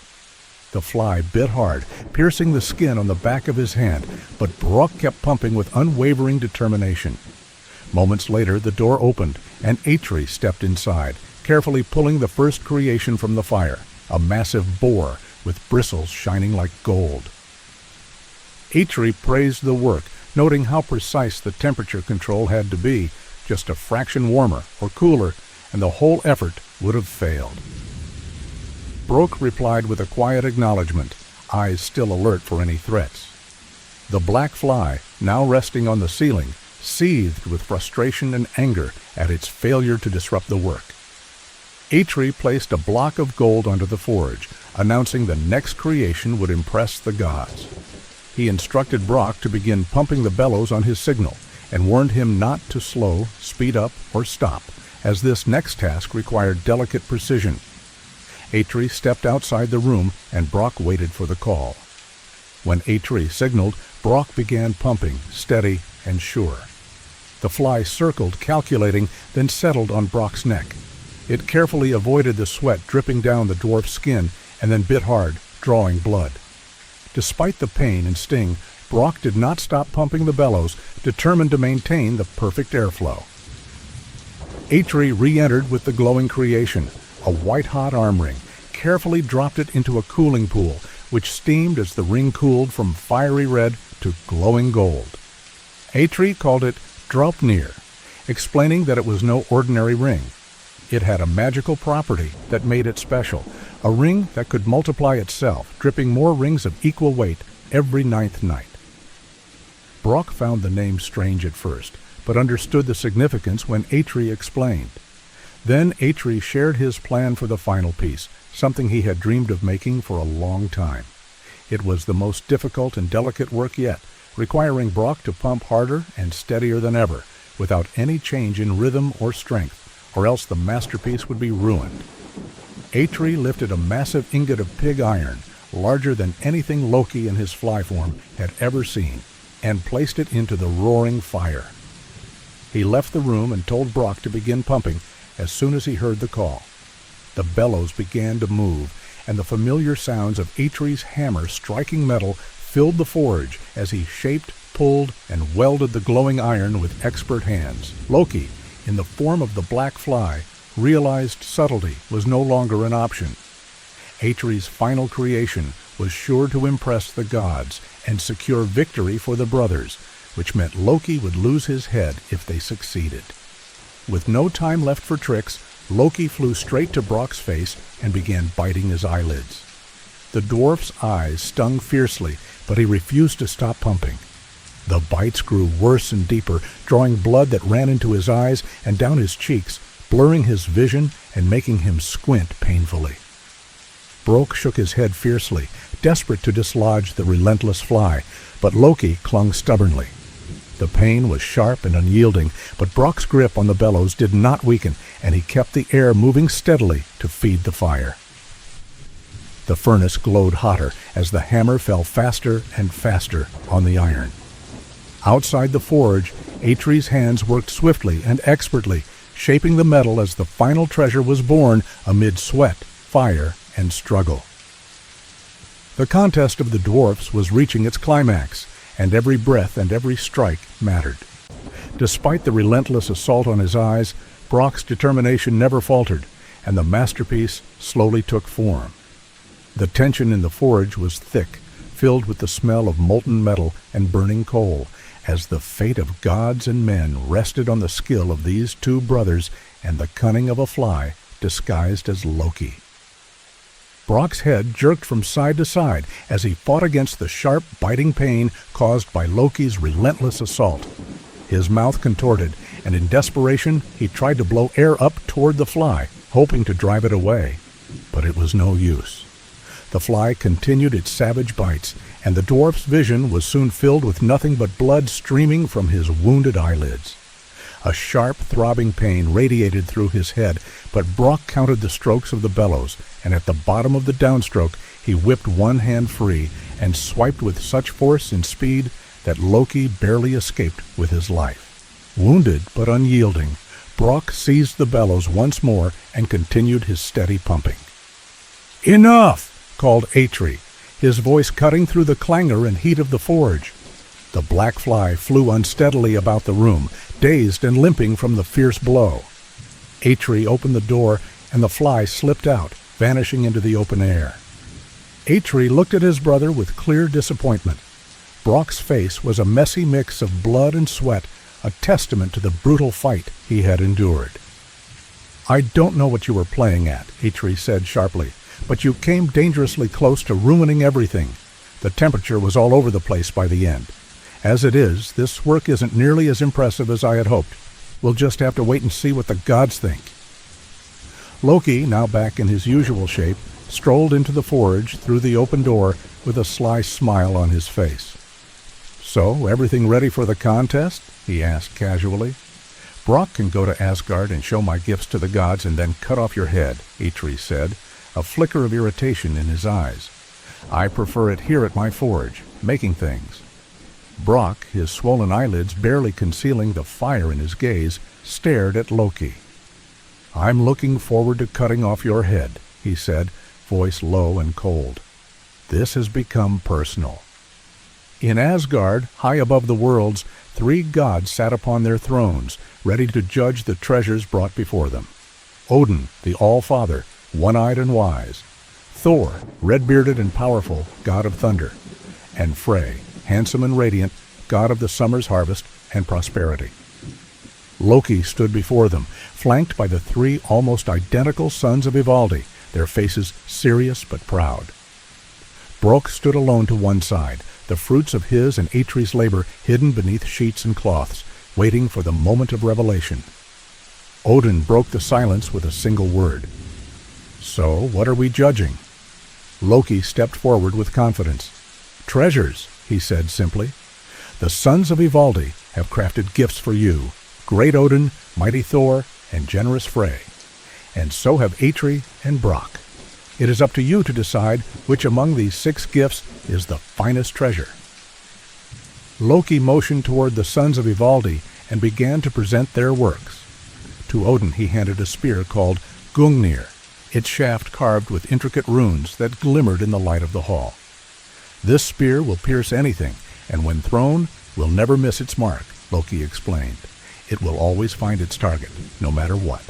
The fly bit hard, piercing the skin on the back of his hand, but Brock kept pumping with unwavering determination. Moments later, the door opened, and Eitri stepped inside, carefully pulling the first creation from the fire, a massive boar with bristles shining like gold. Eitri praised the work, noting how precise the temperature control had to be. Just a fraction warmer or cooler, and the whole effort would have failed. Brock replied with a quiet acknowledgement, eyes still alert for any threats. The black fly, now resting on the ceiling, seethed with frustration and anger at its failure to disrupt the work. Eitri placed a block of gold onto the forge, announcing the next creation would impress the gods. He instructed Brock to begin pumping the bellows on his signal, and warned him not to slow, speed up, or stop, as this next task required delicate precision. Eitri stepped outside the room, and Brock waited for the call. When Eitri signaled, Brock began pumping, steady and sure. The fly circled, calculating, then settled on Brock's neck. It carefully avoided the sweat dripping down the dwarf's skin, and then bit hard, drawing blood. Despite the pain and sting, Brock did not stop pumping the bellows, determined to maintain the perfect airflow. Eitri re-entered with the glowing creation, a white-hot arm ring, carefully dropped it into a cooling pool, which steamed as the ring cooled from fiery red to glowing gold. Eitri called it Draupnir, explaining that it was no ordinary ring. It had a magical property that made it special, a ring that could multiply itself, dripping more rings of equal weight every 9th night. Brock found the name strange at first, but understood the significance when Eitri explained. Then Eitri shared his plan for the final piece, something he had dreamed of making for a long time. It was the most difficult and delicate work yet, requiring Brock to pump harder and steadier than ever, without any change in rhythm or strength, or else the masterpiece would be ruined. Eitri lifted a massive ingot of pig iron, larger than anything Loki in his fly form had ever seen, and placed it into the roaring fire. He left the room and told Brock to begin pumping as soon as he heard the call. The bellows began to move, and the familiar sounds of Eitri's hammer striking metal filled the forge as he shaped, pulled, and welded the glowing iron with expert hands. Loki, in the form of the black fly, realized subtlety was no longer an option. Eitri's final creation was sure to impress the gods and secure victory for the brothers, which meant Loki would lose his head if they succeeded. With no time left for tricks, Loki flew straight to Brock's face and began biting his eyelids. The dwarf's eyes stung fiercely, but he refused to stop pumping. The bites grew worse and deeper, drawing blood that ran into his eyes and down his cheeks, blurring his vision and making him squint painfully. Brok shook his head fiercely, desperate to dislodge the relentless fly, but Loki clung stubbornly. The pain was sharp and unyielding, but Brok's grip on the bellows did not weaken, and he kept the air moving steadily to feed the fire. The furnace glowed hotter as the hammer fell faster and faster on the iron. Outside the forge, Atri's hands worked swiftly and expertly, shaping the metal as the final treasure was born amid sweat, fire, and struggle. The contest of the dwarfs was reaching its climax, and every breath and every strike mattered. Despite the relentless assault on his eyes, Brok's determination never faltered, and the masterpiece slowly took form. The tension in the forge was thick, filled with the smell of molten metal and burning coal, as the fate of gods and men rested on the skill of these two brothers and the cunning of a fly disguised as Loki. Brok's head jerked from side to side as he fought against the sharp, biting pain caused by Loki's relentless assault. His mouth contorted, and in desperation he tried to blow air up toward the fly, hoping to drive it away. But it was no use. The fly continued its savage bites, and the dwarf's vision was soon filled with nothing but blood streaming from his wounded eyelids. A sharp, throbbing pain radiated through his head, but Brok counted the strokes of the bellows, and at the bottom of the downstroke he whipped one hand free and swiped with such force and speed that Loki barely escaped with his life. Wounded but unyielding, Brok seized the bellows once more and continued his steady pumping. "Enough!" called Atri, his voice cutting through the clangor and heat of the forge. The black fly flew unsteadily about the room, dazed and limping from the fierce blow. Atri opened the door, and the fly slipped out, vanishing into the open air. Atri looked at his brother with clear disappointment. Brok's face was a messy mix of blood and sweat, a testament to the brutal fight he had endured. "I don't know what you were playing at," Atri said sharply, "but you came dangerously close to ruining everything. The temperature was all over the place by the end. As it is, this work isn't nearly as impressive as I had hoped. We'll just have to wait and see what the gods think." Loki, now back in his usual shape, strolled into the forge through the open door with a sly smile on his face. "So, everything ready for the contest?" he asked casually. "Brok can go to Asgard and show my gifts to the gods and then cut off your head," Atri said, a flicker of irritation in his eyes. "I prefer it here at my forge, making things." Brok, his swollen eyelids barely concealing the fire in his gaze, stared at Loki. "I'm looking forward to cutting off your head," he said, voice low and cold. "This has become personal." In Asgard, high above the worlds, 3 gods sat upon their thrones, ready to judge the treasures brought before them. Odin, the All-Father, one-eyed and wise. Thor, red-bearded and powerful, god of thunder. And Frey, handsome and radiant, god of the summer's harvest and prosperity. Loki stood before them, flanked by the 3 almost identical sons of Ivaldi, their faces serious but proud. Brok stood alone to one side, the fruits of his and Atri's labor hidden beneath sheets and cloths, waiting for the moment of revelation. Odin broke the silence with a single word. "So, what are we judging?" Loki stepped forward with confidence. "Treasures," he said simply. "The sons of Ivaldi have crafted gifts for you, great Odin, mighty Thor, and generous Frey. And so have Atri and Brok. It is up to you to decide which among these 6 gifts is the finest treasure." Loki motioned toward the sons of Ivaldi and began to present their works. To Odin he handed a spear called Gungnir, its shaft carved with intricate runes that glimmered in the light of the hall. "This spear will pierce anything, and when thrown, will never miss its mark," Loki explained. "It will always find its target, no matter what.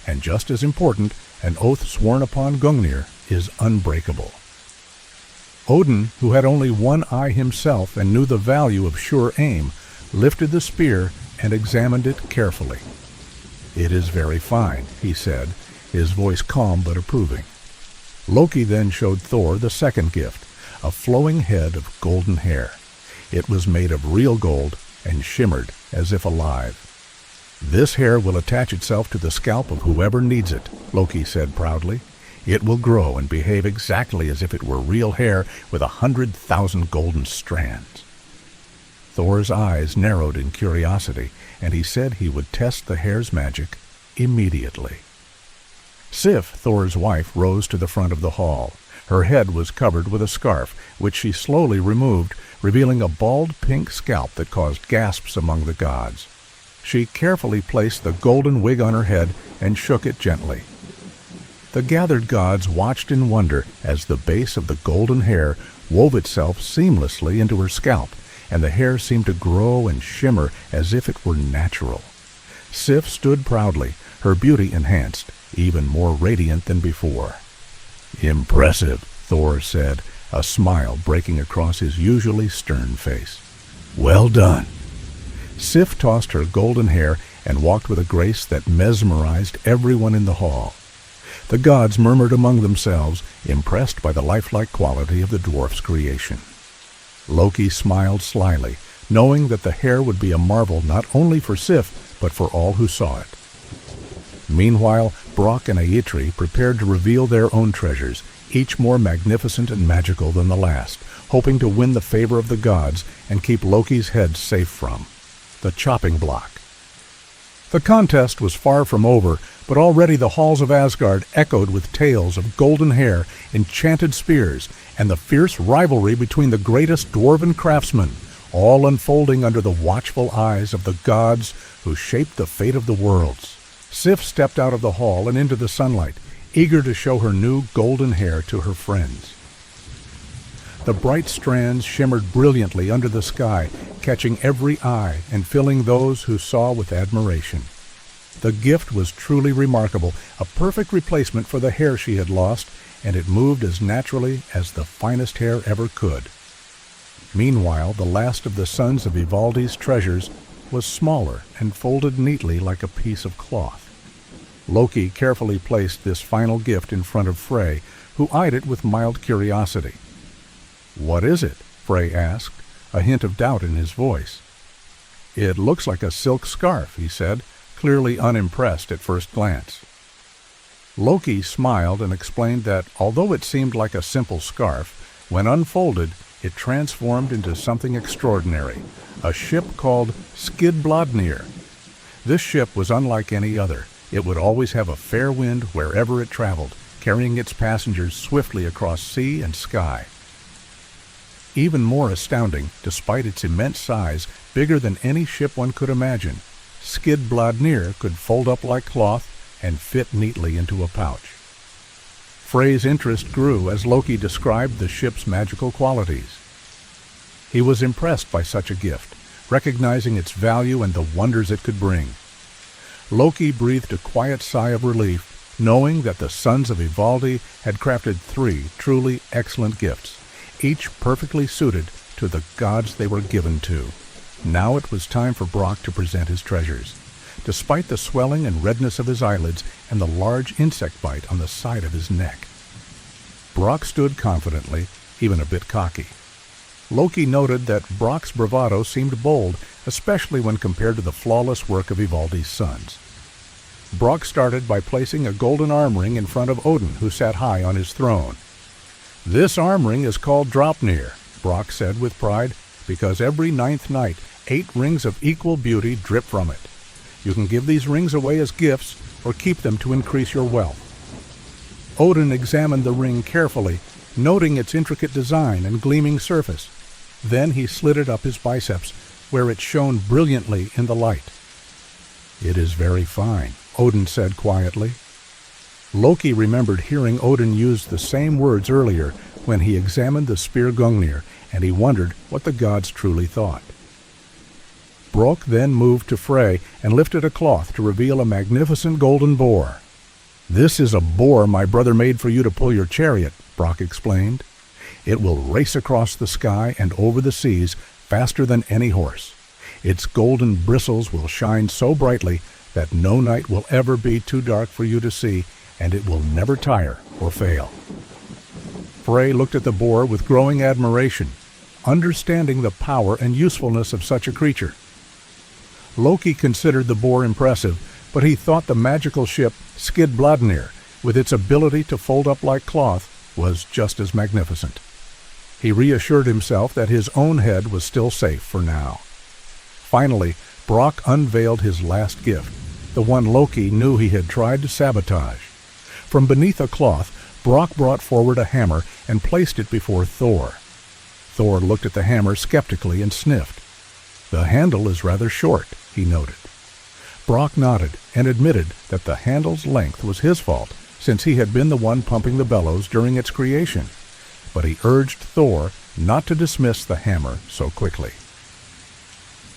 And just as important, an oath sworn upon Gungnir is unbreakable." Odin, who had only one eye himself and knew the value of sure aim, lifted the spear and examined it carefully. "It is very fine," he said, his voice calm but approving. Loki then showed Thor the second gift, a flowing head of golden hair. It was made of real gold and shimmered as if alive. "This hair will attach itself to the scalp of whoever needs it," Loki said proudly. "It will grow and behave exactly as if it were real hair with 100,000 golden strands." Thor's eyes narrowed in curiosity, and he said he would test the hair's magic immediately. Sif, Thor's wife, rose to the front of the hall. Her head was covered with a scarf, which she slowly removed, revealing a bald pink scalp that caused gasps among the gods. She carefully placed the golden wig on her head and shook it gently. The gathered gods watched in wonder as the base of the golden hair wove itself seamlessly into her scalp, and the hair seemed to grow and shimmer as if it were natural. Sif stood proudly, her beauty enhanced, even more radiant than before. "Impressive," Thor said, a smile breaking across his usually stern face. "Well done." Sif tossed her golden hair and walked with a grace that mesmerized everyone in the hall. The gods murmured among themselves, impressed by the lifelike quality of the dwarf's creation. Loki smiled slyly, knowing that the hair would be a marvel not only for Sif, but for all who saw it. Meanwhile, Brock and Aitri prepared to reveal their own treasures, each more magnificent and magical than the last, hoping to win the favor of the gods and keep Loki's head safe from the chopping block. The contest was far from over, but already the halls of Asgard echoed with tales of golden hair, enchanted spears, and the fierce rivalry between the greatest dwarven craftsmen, all unfolding under the watchful eyes of the gods who shaped the fate of the worlds. Sif stepped out of the hall and into the sunlight, eager to show her new golden hair to her friends. The bright strands shimmered brilliantly under the sky, catching every eye and filling those who saw with admiration. The gift was truly remarkable, a perfect replacement for the hair she had lost, and it moved as naturally as the finest hair ever could. Meanwhile, the last of the sons of Ivaldi's treasures was smaller and folded neatly like a piece of cloth. Loki carefully placed this final gift in front of Frey, who eyed it with mild curiosity. "What is it?" Frey asked, a hint of doubt in his voice. "It looks like a silk scarf," he said, clearly unimpressed at first glance. Loki smiled and explained that although it seemed like a simple scarf, when unfolded, it transformed into something extraordinary, a ship called Skidbladnir. This ship was unlike any other. It would always have a fair wind wherever it traveled, carrying its passengers swiftly across sea and sky. Even more astounding, despite its immense size, bigger than any ship one could imagine, Skidbladnir could fold up like cloth and fit neatly into a pouch. Frey's interest grew as Loki described the ship's magical qualities. He was impressed by such a gift, recognizing its value and the wonders it could bring. Loki breathed a quiet sigh of relief, knowing that the sons of Ivaldi had crafted 3 truly excellent gifts, each perfectly suited to the gods they were given to. Now it was time for Brock to present his treasures. Despite the swelling and redness of his eyelids and the large insect bite on the side of his neck, Brock stood confidently, even a bit cocky. Loki noted that Brock's bravado seemed bold, especially when compared to the flawless work of Ivaldi's sons. Brock started by placing a golden arm ring in front of Odin, who sat high on his throne. "This arm ring is called Draupnir," Brock said with pride, "because every 9th night 8 rings of equal beauty drip from it. You can give these rings away as gifts or keep them to increase your wealth." Odin examined the ring carefully, noting its intricate design and gleaming surface. Then he slid it up his biceps, where it shone brilliantly in the light. "It is very fine," Odin said quietly. Loki remembered hearing Odin use the same words earlier when he examined the spear Gungnir, and he wondered what the gods truly thought. Brok then moved to Frey and lifted a cloth to reveal a magnificent golden boar. "This is a boar my brother made for you to pull your chariot," Brock explained. "It will race across the sky and over the seas faster than any horse. Its golden bristles will shine so brightly that no night will ever be too dark for you to see, and it will never tire or fail." Frey looked at the boar with growing admiration, understanding the power and usefulness of such a creature. Loki considered the boar impressive, but he thought the magical ship Skidbladnir, with its ability to fold up like cloth, was just as magnificent. He reassured himself that his own head was still safe for now. Finally, Brock unveiled his last gift, the one Loki knew he had tried to sabotage. From beneath a cloth, Brock brought forward a hammer and placed it before Thor. Thor looked at the hammer skeptically and sniffed. "The handle is rather short," he noted. Brock nodded and admitted that the handle's length was his fault, since he had been the one pumping the bellows during its creation. But he urged Thor not to dismiss the hammer so quickly.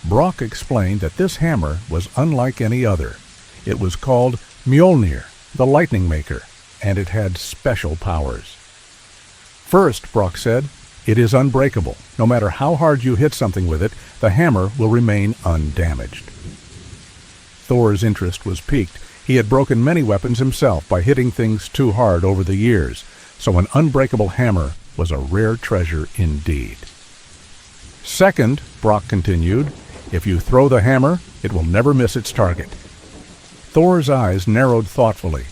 Brock explained that this hammer was unlike any other. It was called Mjolnir, the lightning maker, and it had special powers. "First," Brock said, "it is unbreakable. No matter how hard you hit something with it, the hammer will remain undamaged." Thor's interest was piqued. He had broken many weapons himself by hitting things too hard over the years, so an unbreakable hammer was a rare treasure indeed. "Second," Brock continued, "if you throw the hammer, it will never miss its target." Thor's eyes narrowed thoughtfully.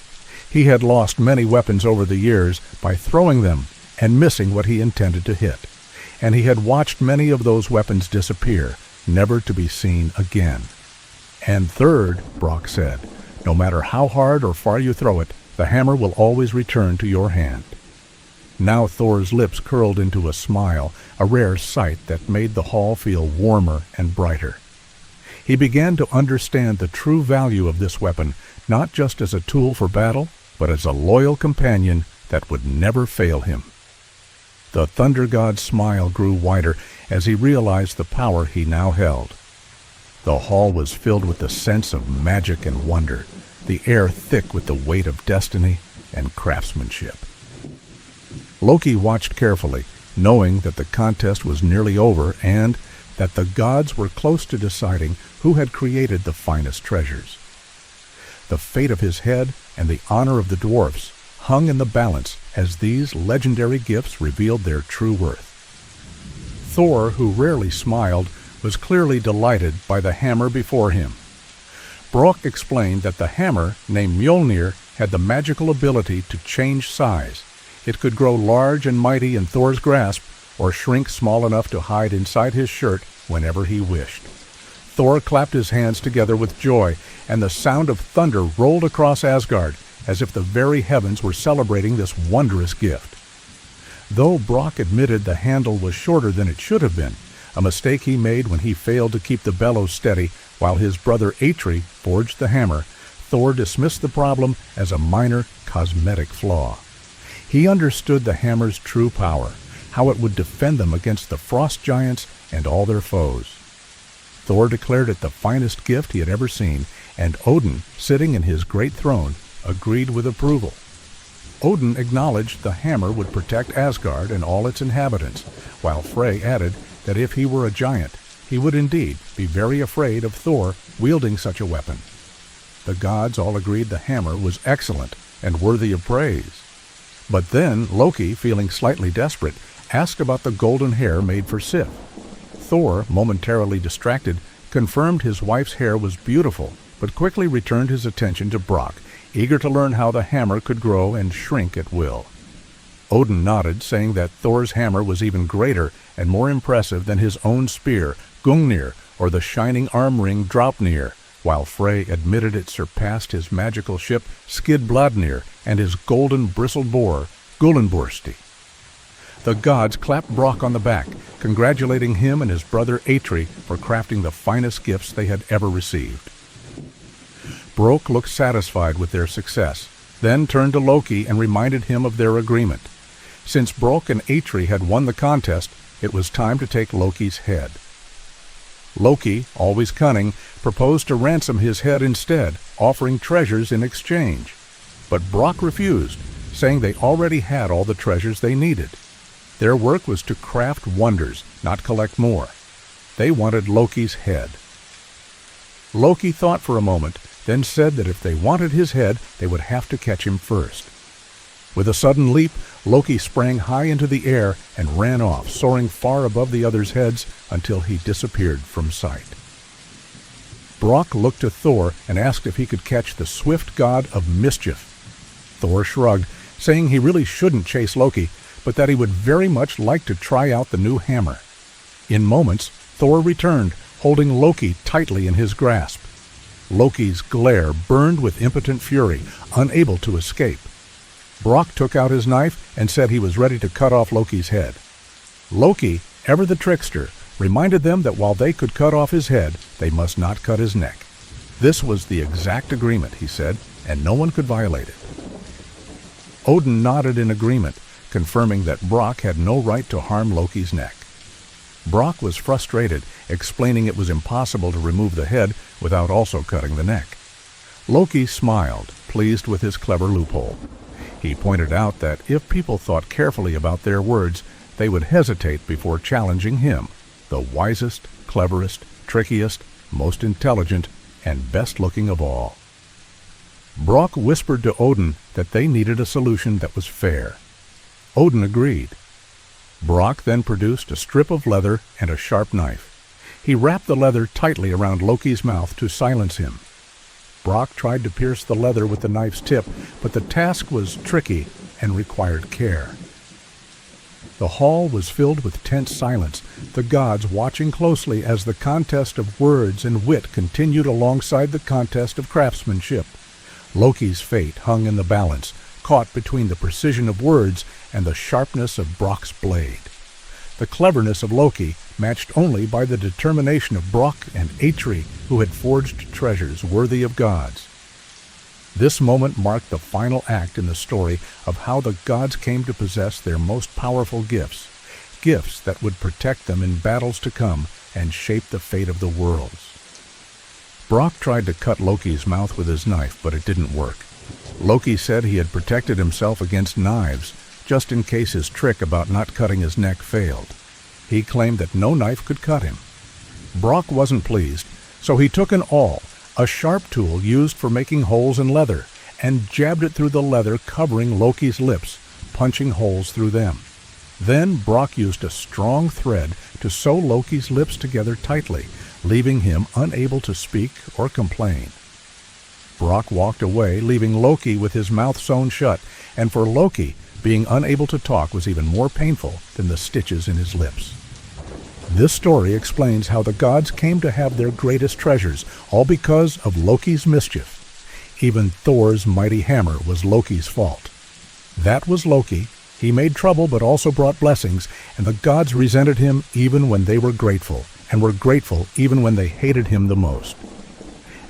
He had lost many weapons over the years by throwing them and missing what he intended to hit, and he had watched many of those weapons disappear, never to be seen again. "And third," Brock said, "no matter how hard or far you throw it, the hammer will always return to your hand." Now Thor's lips curled into a smile, a rare sight that made the hall feel warmer and brighter. He began to understand the true value of this weapon, not just as a tool for battle, but as a loyal companion that would never fail him. The Thunder God's smile grew wider as he realized the power he now held. The hall was filled with the sense of magic and wonder, the air thick with the weight of destiny and craftsmanship. Loki watched carefully, knowing that the contest was nearly over and that the gods were close to deciding who had created the finest treasures. The fate of his head and the honor of the dwarfs hung in the balance as these legendary gifts revealed their true worth. Thor, who rarely smiled, was clearly delighted by the hammer before him. Brock explained that the hammer, named Mjolnir, had the magical ability to change size. It could grow large and mighty in Thor's grasp, or shrink small enough to hide inside his shirt whenever he wished. Thor clapped his hands together with joy, and the sound of thunder rolled across Asgard, as if the very heavens were celebrating this wondrous gift. Though Brock admitted the handle was shorter than it should have been, a mistake he made when he failed to keep the bellows steady while his brother Atri forged the hammer, Thor dismissed the problem as a minor cosmetic flaw. He understood the hammer's true power, how it would defend them against the frost giants and all their foes. Thor declared it the finest gift he had ever seen, and Odin, sitting in his great throne, agreed with approval. Odin acknowledged the hammer would protect Asgard and all its inhabitants, while Frey added that if he were a giant, he would indeed be very afraid of Thor wielding such a weapon. The gods all agreed the hammer was excellent and worthy of praise. But then Loki, feeling slightly desperate, asked about the golden hair made for Sif. Thor, momentarily distracted, confirmed his wife's hair was beautiful, but quickly returned his attention to Brock, eager to learn how the hammer could grow and shrink at will. Odin nodded, saying that Thor's hammer was even greater and more impressive than his own spear, Gungnir, or the shining arm ring Draupnir, while Frey admitted it surpassed his magical ship Skidbladnir and his golden bristled boar, Gullinbursti. The gods clapped Brock on the back, congratulating him and his brother Atri for crafting the finest gifts they had ever received. Brock looked satisfied with their success, then turned to Loki and reminded him of their agreement. Since Brock and Atri had won the contest, it was time to take Loki's head. Loki, always cunning, proposed to ransom his head instead, offering treasures in exchange. But Brock refused, saying they already had all the treasures they needed. Their work was to craft wonders, not collect more. They wanted Loki's head. Loki thought for a moment, then said that if they wanted his head, they would have to catch him first. With a sudden leap, Loki sprang high into the air and ran off, soaring far above the others' heads until he disappeared from sight. Brok looked to Thor and asked if he could catch the swift god of mischief. Thor shrugged, saying he really shouldn't chase Loki, but that he would very much like to try out the new hammer. In moments, Thor returned, holding Loki tightly in his grasp. Loki's glare burned with impotent fury, unable to escape. Brok took out his knife and said he was ready to cut off Loki's head. Loki, ever the trickster, reminded them that while they could cut off his head, they must not cut his neck. This was the exact agreement, he said, and no one could violate it. Odin nodded in agreement, confirming that Brok had no right to harm Loki's neck. Brok was frustrated, explaining it was impossible to remove the head without also cutting the neck. Loki smiled, pleased with his clever loophole. He pointed out that if people thought carefully about their words, they would hesitate before challenging him, the wisest, cleverest, trickiest, most intelligent, and best-looking of all. Brok whispered to Odin that they needed a solution that was fair. Odin agreed. Brok then produced a strip of leather and a sharp knife. He wrapped the leather tightly around Loki's mouth to silence him. Brok tried to pierce the leather with the knife's tip, but the task was tricky and required care. The hall was filled with tense silence, the gods watching closely as the contest of words and wit continued alongside the contest of craftsmanship. Loki's fate hung in the balance, caught between the precision of words and the sharpness of Brok's blade. The cleverness of Loki matched only by the determination of Brok and Atri, who had forged treasures worthy of gods. This moment marked the final act in the story of how the gods came to possess their most powerful gifts, gifts that would protect them in battles to come and shape the fate of the worlds. Brok tried to cut Loki's mouth with his knife, but it didn't work. Loki said he had protected himself against knives, just in case his trick about not cutting his neck failed. He claimed that no knife could cut him. Brok wasn't pleased, so he took an awl, a sharp tool used for making holes in leather, and jabbed it through the leather covering Loki's lips, punching holes through them. Then Brok used a strong thread to sew Loki's lips together tightly, leaving him unable to speak or complain. Brok walked away, leaving Loki with his mouth sewn shut, and for Loki, being unable to talk was even more painful than the stitches in his lips. This story explains how the gods came to have their greatest treasures, all because of Loki's mischief. Even Thor's mighty hammer was Loki's fault. That was Loki. He made trouble but also brought blessings, and the gods resented him even when they were grateful, and were grateful even when they hated him the most.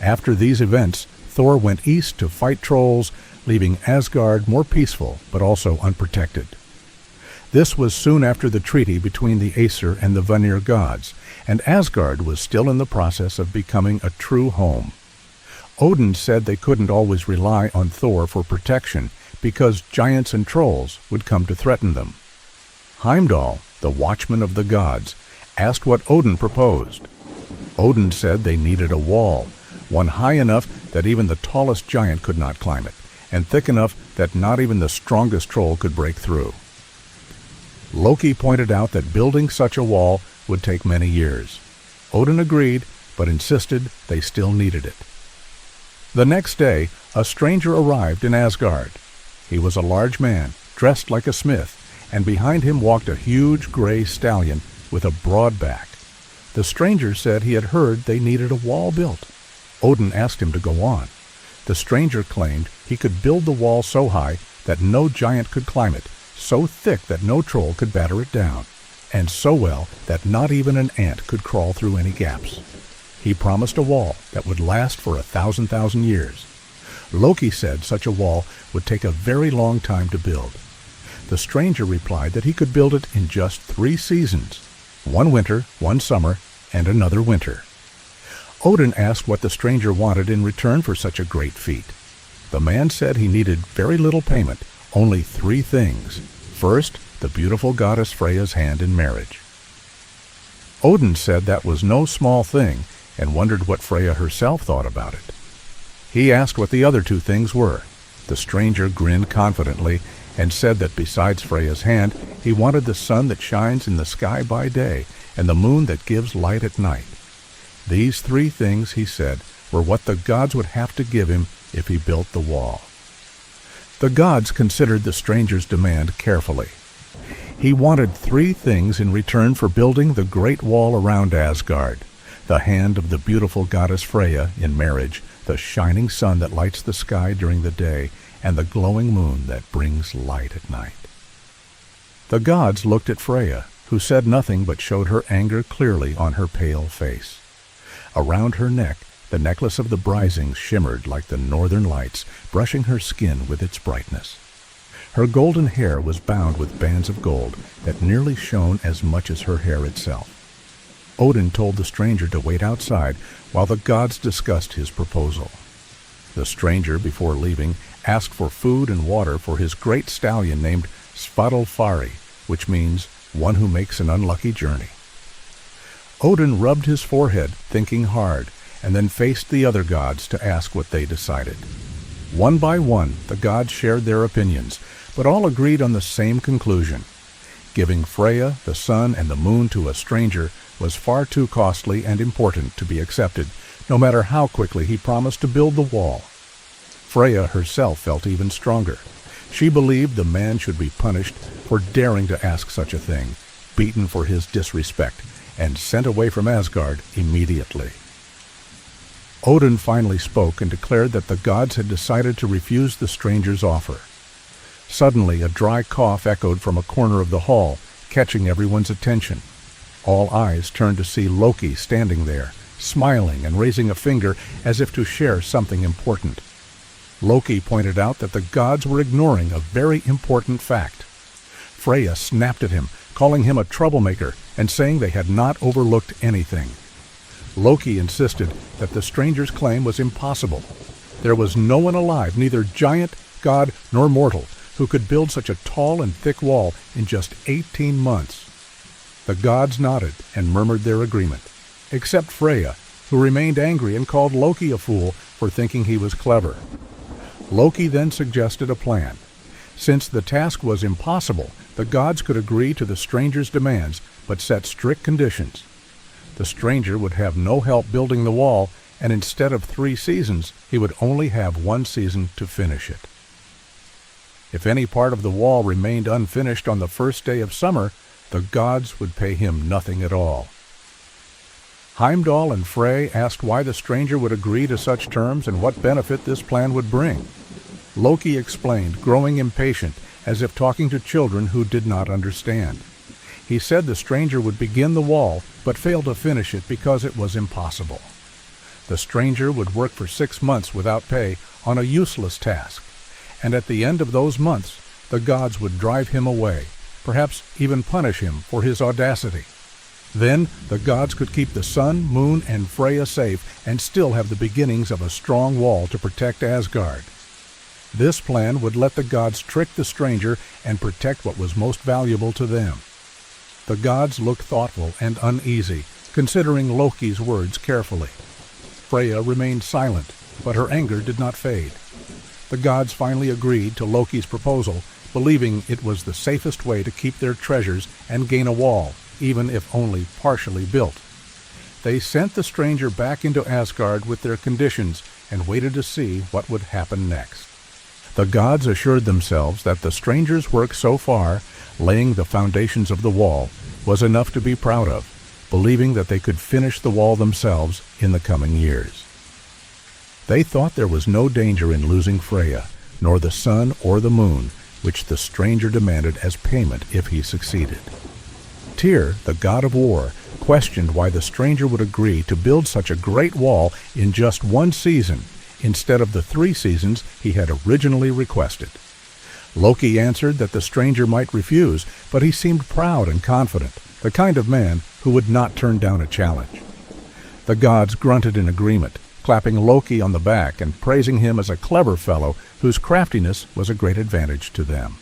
After these events, Thor went east to fight trolls, leaving Asgard more peaceful but also unprotected. This was soon after the treaty between the Aesir and the Vanir gods, and Asgard was still in the process of becoming a true home. Odin said they couldn't always rely on Thor for protection because giants and trolls would come to threaten them. Heimdall, the watchman of the gods, asked what Odin proposed. Odin said they needed a wall, one high enough that even the tallest giant could not climb it, and thick enough that not even the strongest troll could break through. Loki pointed out that building such a wall would take many years. Odin agreed, but insisted they still needed it. The next day, a stranger arrived in Asgard. He was a large man, dressed like a smith, and behind him walked a huge gray stallion with a broad back. The stranger said he had heard they needed a wall built. Odin asked him to go on. The stranger claimed he could build the wall so high that no giant could climb it, so thick that no troll could batter it down, and so well that not even an ant could crawl through any gaps. He promised a wall that would last for 1,000 years. Loki said such a wall would take a very long time to build. The stranger replied that he could build it in just 3 seasons, 1 winter, 1 summer, and another winter. Odin asked what the stranger wanted in return for such a great feat. The man said he needed very little payment, only 3 things. First, the beautiful goddess Freya's hand in marriage. Odin said that was no small thing, and wondered what Freya herself thought about it. He asked what the other 2 things were. The stranger grinned confidently and said that besides Freya's hand, he wanted the sun that shines in the sky by day and the moon that gives light at night. These three things, he said, were what the gods would have to give him if he built the wall. The gods considered the stranger's demand carefully. He wanted three things in return for building the great wall around Asgard: the hand of the beautiful goddess Freya in marriage, the shining sun that lights the sky during the day, and the glowing moon that brings light at night. The gods looked at Freya, who said nothing but showed her anger clearly on her pale face. Around her neck, the necklace of the Brisings shimmered like the northern lights, brushing her skin with its brightness. Her golden hair was bound with bands of gold that nearly shone as much as her hair itself. Odin told the stranger to wait outside while the gods discussed his proposal. The stranger, before leaving, asked for food and water for his great stallion named Svadilfari, which means one who makes an unlucky journey. Odin rubbed his forehead, thinking hard, and then faced the other gods to ask what they decided. One by one, the gods shared their opinions, but all agreed on the same conclusion. Giving Freya, the sun, and the moon to a stranger was far too costly and important to be accepted, no matter how quickly he promised to build the wall. Freya herself felt even stronger. She believed the man should be punished for daring to ask such a thing, beaten for his disrespect, and sent away from Asgard immediately. Odin finally spoke and declared that the gods had decided to refuse the stranger's offer. Suddenly, a dry cough echoed from a corner of the hall, catching everyone's attention. All eyes turned to see Loki standing there, smiling and raising a finger as if to share something important. Loki pointed out that the gods were ignoring a very important fact. Freya snapped at him, calling him a troublemaker and saying they had not overlooked anything. Loki insisted that the stranger's claim was impossible. There was no one alive, neither giant, god, nor mortal, who could build such a tall and thick wall in just 18 months. The gods nodded and murmured their agreement, except Freya, who remained angry and called Loki a fool for thinking he was clever. Loki then suggested a plan. Since the task was impossible, the gods could agree to the stranger's demands, but set strict conditions. The stranger would have no help building the wall, and instead of 3 seasons, he would only have 1 season to finish it. If any part of the wall remained unfinished on the first day of summer, the gods would pay him nothing at all. Heimdall and Frey asked why the stranger would agree to such terms and what benefit this plan would bring. Loki explained, growing impatient, as if talking to children who did not understand. He said the stranger would begin the wall, but fail to finish it because it was impossible. The stranger would work for 6 months without pay on a useless task, and at the end of those months, the gods would drive him away, perhaps even punish him for his audacity. Then the gods could keep the sun, moon, and Freya safe and still have the beginnings of a strong wall to protect Asgard. This plan would let the gods trick the stranger and protect what was most valuable to them. The gods looked thoughtful and uneasy, considering Loki's words carefully. Freya remained silent, but her anger did not fade. The gods finally agreed to Loki's proposal, believing it was the safest way to keep their treasures and gain a wall, even if only partially built. They sent the stranger back into Asgard with their conditions and waited to see what would happen next. The gods assured themselves that the stranger's work so far, laying the foundations of the wall, was enough to be proud of, believing that they could finish the wall themselves in the coming years. They thought there was no danger in losing Freya, nor the sun or the moon, which the stranger demanded as payment if he succeeded. Tyr, the god of war, questioned why the stranger would agree to build such a great wall in just 1 season, instead of the 3 seasons he had originally requested. Loki answered that the stranger might refuse, but he seemed proud and confident, the kind of man who would not turn down a challenge. The gods grunted in agreement, clapping Loki on the back and praising him as a clever fellow whose craftiness was a great advantage to them.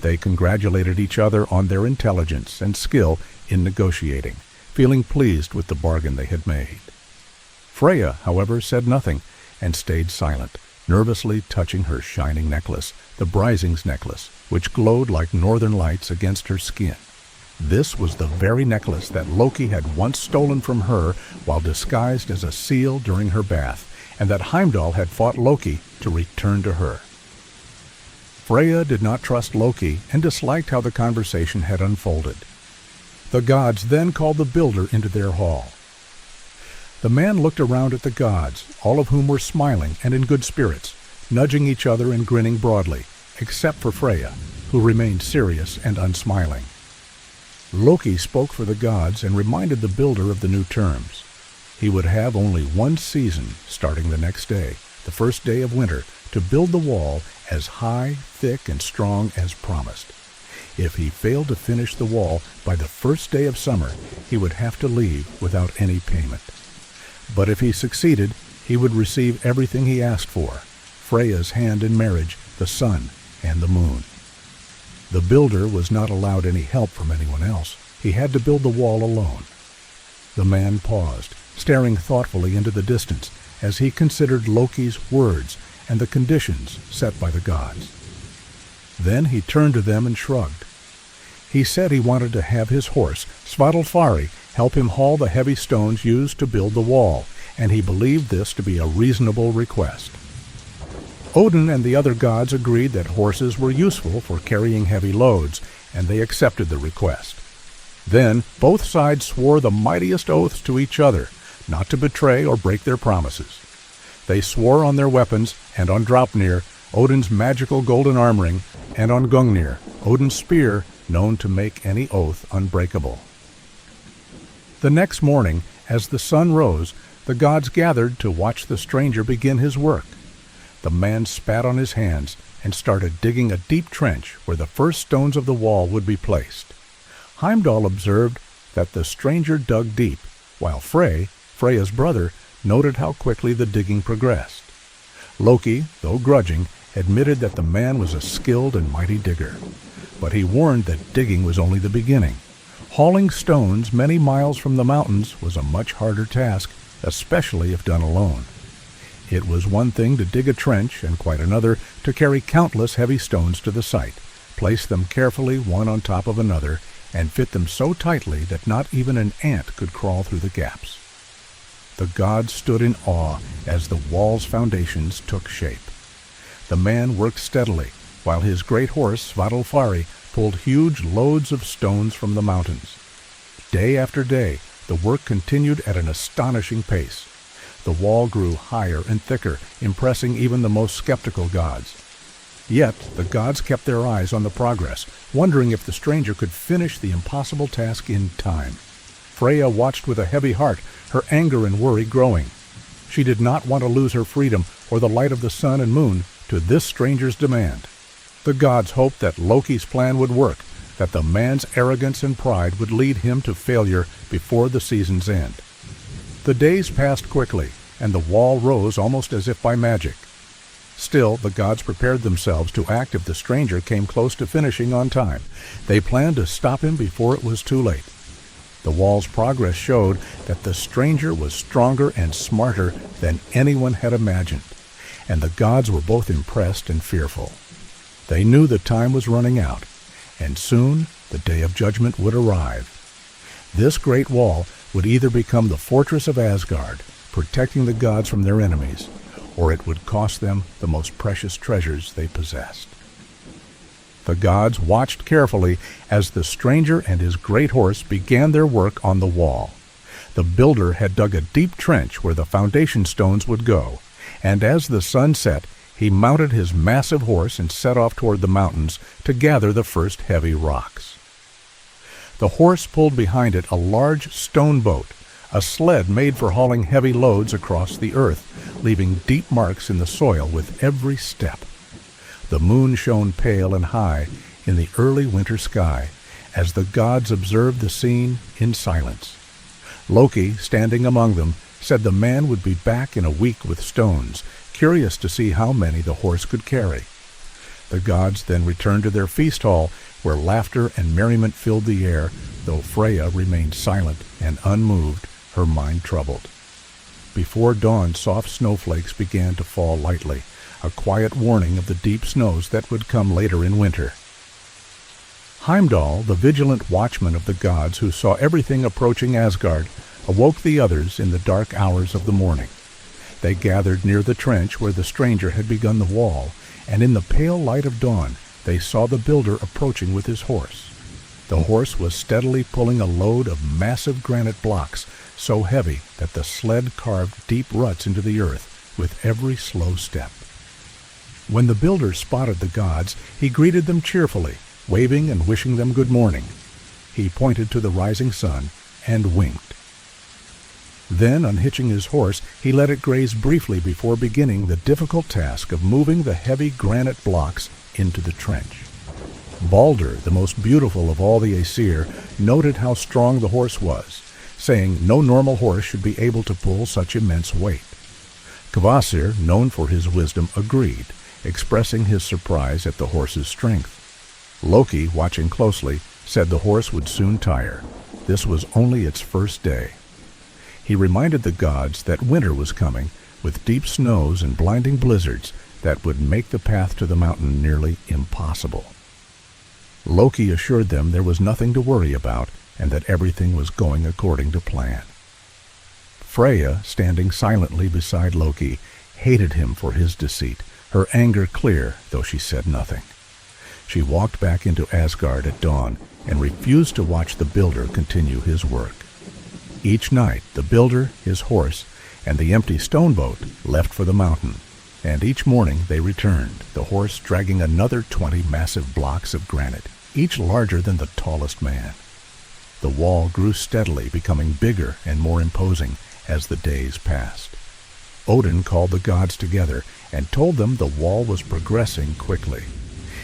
They congratulated each other on their intelligence and skill in negotiating, feeling pleased with the bargain they had made. Freya, however, said nothing and stayed silent, nervously touching her shining necklace, the Brising's necklace, which glowed like northern lights against her skin. This was the very necklace that Loki had once stolen from her while disguised as a seal during her bath, and that Heimdall had fought Loki to return to her. Freya did not trust Loki and disliked how the conversation had unfolded. The gods then called the builder into their hall. The man looked around at the gods, all of whom were smiling and in good spirits, nudging each other and grinning broadly, except for Freya, who remained serious and unsmiling. Loki spoke for the gods and reminded the builder of the new terms. He would have only one season, starting the next day, the first day of winter, to build the wall as high, thick, and strong as promised. If he failed to finish the wall by the first day of summer, he would have to leave without any payment. But if he succeeded, he would receive everything he asked for, Freya's hand in marriage, the sun, and the moon. The builder was not allowed any help from anyone else. He had to build the wall alone. The man paused, staring thoughtfully into the distance as he considered Loki's words and the conditions set by the gods. Then he turned to them and shrugged. He said he wanted to have his horse, Svadilfari, help him haul the heavy stones used to build the wall, and he believed this to be a reasonable request. Odin and the other gods agreed that horses were useful for carrying heavy loads, and they accepted the request. Then both sides swore the mightiest oaths to each other, not to betray or break their promises. They swore on their weapons and on Draupnir, Odin's magical golden armoring, and on Gungnir, Odin's spear, known to make any oath unbreakable. The next morning, as the sun rose, the gods gathered to watch the stranger begin his work. The man spat on his hands and started digging a deep trench where the first stones of the wall would be placed. Heimdall observed that the stranger dug deep, while Freya's brother, noted how quickly the digging progressed. Loki, though grudging, admitted that the man was a skilled and mighty digger, but he warned that digging was only the beginning. Hauling stones many miles from the mountains was a much harder task, especially if done alone. It was one thing to dig a trench and quite another to carry countless heavy stones to the site, place them carefully one on top of another, and fit them so tightly that not even an ant could crawl through the gaps. The gods stood in awe as the wall's foundations took shape. The man worked steadily, while his great horse, Svadilfari, pulled huge loads of stones from the mountains. Day after day, the work continued at an astonishing pace. The wall grew higher and thicker, impressing even the most skeptical gods. Yet the gods kept their eyes on the progress, wondering if the stranger could finish the impossible task in time. Freya watched with a heavy heart, her anger and worry growing. She did not want to lose her freedom or the light of the sun and moon to this stranger's demand. The gods hoped that Loki's plan would work, that the man's arrogance and pride would lead him to failure before the season's end. The days passed quickly, and the wall rose almost as if by magic. Still, the gods prepared themselves to act if the stranger came close to finishing on time. They planned to stop him before it was too late. The wall's progress showed that the stranger was stronger and smarter than anyone had imagined, and the gods were both impressed and fearful. They knew the time was running out, and soon the day of judgment would arrive. This great wall would either become the fortress of Asgard, protecting the gods from their enemies, or it would cost them the most precious treasures they possessed. The gods watched carefully as the stranger and his great horse began their work on the wall. The builder had dug a deep trench where the foundation stones would go, and as the sun set, he mounted his massive horse and set off toward the mountains to gather the first heavy rocks. The horse pulled behind it a large stone boat, a sled made for hauling heavy loads across the earth, leaving deep marks in the soil with every step. The moon shone pale and high in the early winter sky as the gods observed the scene in silence. Loki, standing among them, said the man would be back in a week with stones, curious to see how many the horse could carry. The gods then returned to their feast hall, where laughter and merriment filled the air, though Freya remained silent and unmoved, her mind troubled. Before dawn, soft snowflakes began to fall lightly, a quiet warning of the deep snows that would come later in winter. Heimdall, the vigilant watchman of the gods who saw everything approaching Asgard, awoke the others in the dark hours of the morning. They gathered near the trench where the stranger had begun the wall, and in the pale light of dawn they saw the builder approaching with his horse. The horse was steadily pulling a load of massive granite blocks, so heavy that the sled carved deep ruts into the earth with every slow step. When the builder spotted the gods, he greeted them cheerfully, waving and wishing them good morning. He pointed to the rising sun and winked. Then, unhitching his horse, he let it graze briefly before beginning the difficult task of moving the heavy granite blocks into the trench. Balder, the most beautiful of all the Aesir, noted how strong the horse was, saying no normal horse should be able to pull such immense weight. Kvasir, known for his wisdom, agreed, expressing his surprise at the horse's strength. Loki, watching closely, said the horse would soon tire. This was only its first day. He reminded the gods that winter was coming, with deep snows and blinding blizzards that would make the path to the mountain nearly impossible. Loki assured them there was nothing to worry about and that everything was going according to plan. Freya, standing silently beside Loki, hated him for his deceit, her anger clear, though she said nothing. She walked back into Asgard at dawn and refused to watch the builder continue his work. Each night, the builder, his horse, and the empty stone boat left for the mountain, and each morning they returned, the horse dragging another 20 massive blocks of granite, each larger than the tallest man. The wall grew steadily, becoming bigger and more imposing as the days passed. Odin called the gods together and told them the wall was progressing quickly.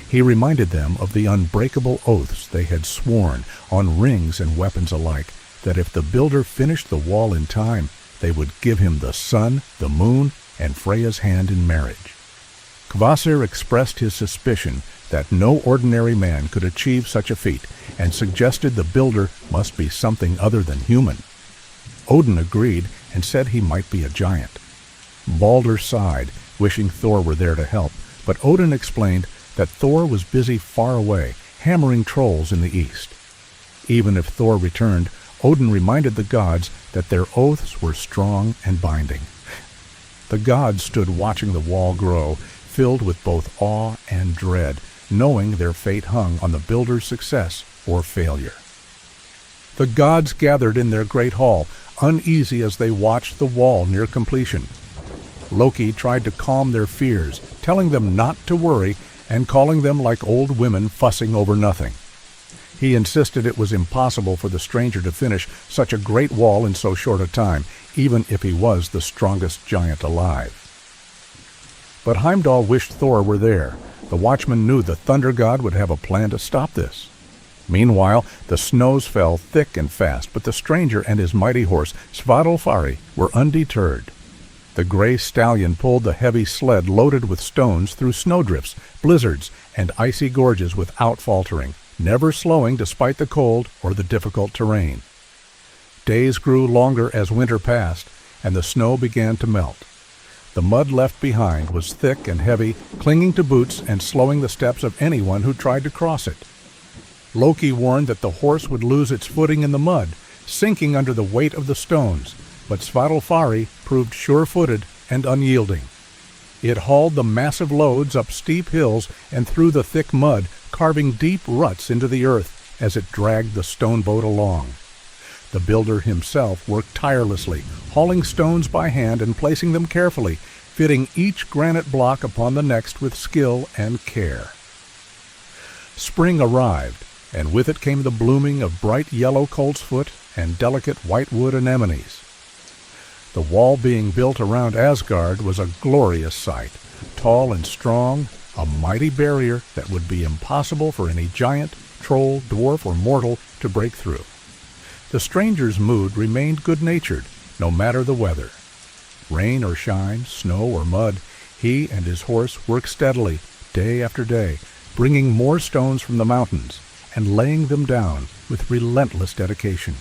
He reminded them of the unbreakable oaths they had sworn on rings and weapons alike, that if the builder finished the wall in time, they would give him the sun, the moon, and Freya's hand in marriage. Kvasir expressed his suspicion that no ordinary man could achieve such a feat, and suggested the builder must be something other than human. Odin agreed and said he might be a giant. Balder sighed, wishing Thor were there to help, but Odin explained that Thor was busy far away, hammering trolls in the east. Even if Thor returned, Odin reminded the gods that their oaths were strong and binding. The gods stood watching the wall grow, filled with both awe and dread, knowing their fate hung on the builder's success or failure. The gods gathered in their great hall, uneasy as they watched the wall near completion. Loki tried to calm their fears, telling them not to worry and calling them like old women fussing over nothing. He insisted it was impossible for the stranger to finish such a great wall in so short a time, even if he was the strongest giant alive. But Heimdall wished Thor were there. The watchman knew the thunder god would have a plan to stop this. Meanwhile, the snows fell thick and fast, but the stranger and his mighty horse, Svadilfari, were undeterred. The gray stallion pulled the heavy sled loaded with stones through snowdrifts, blizzards, and icy gorges without faltering, never slowing despite the cold or the difficult terrain. Days grew longer as winter passed, and the snow began to melt. The mud left behind was thick and heavy, clinging to boots and slowing the steps of anyone who tried to cross it. Loki warned that the horse would lose its footing in the mud, sinking under the weight of the stones, but Svadilfari proved sure-footed and unyielding. It hauled the massive loads up steep hills and through the thick mud, carving deep ruts into the earth as it dragged the stone boat along. The builder himself worked tirelessly, hauling stones by hand and placing them carefully, fitting each granite block upon the next with skill and care. Spring arrived, and with it came the blooming of bright yellow coltsfoot and delicate whitewood anemones. The wall being built around Asgard was a glorious sight, tall and strong, a mighty barrier that would be impossible for any giant, troll, dwarf, or mortal to break through. The stranger's mood remained good-natured, no matter the weather. Rain or shine, snow or mud, he and his horse worked steadily, day after day, bringing more stones from the mountains and laying them down with relentless dedication.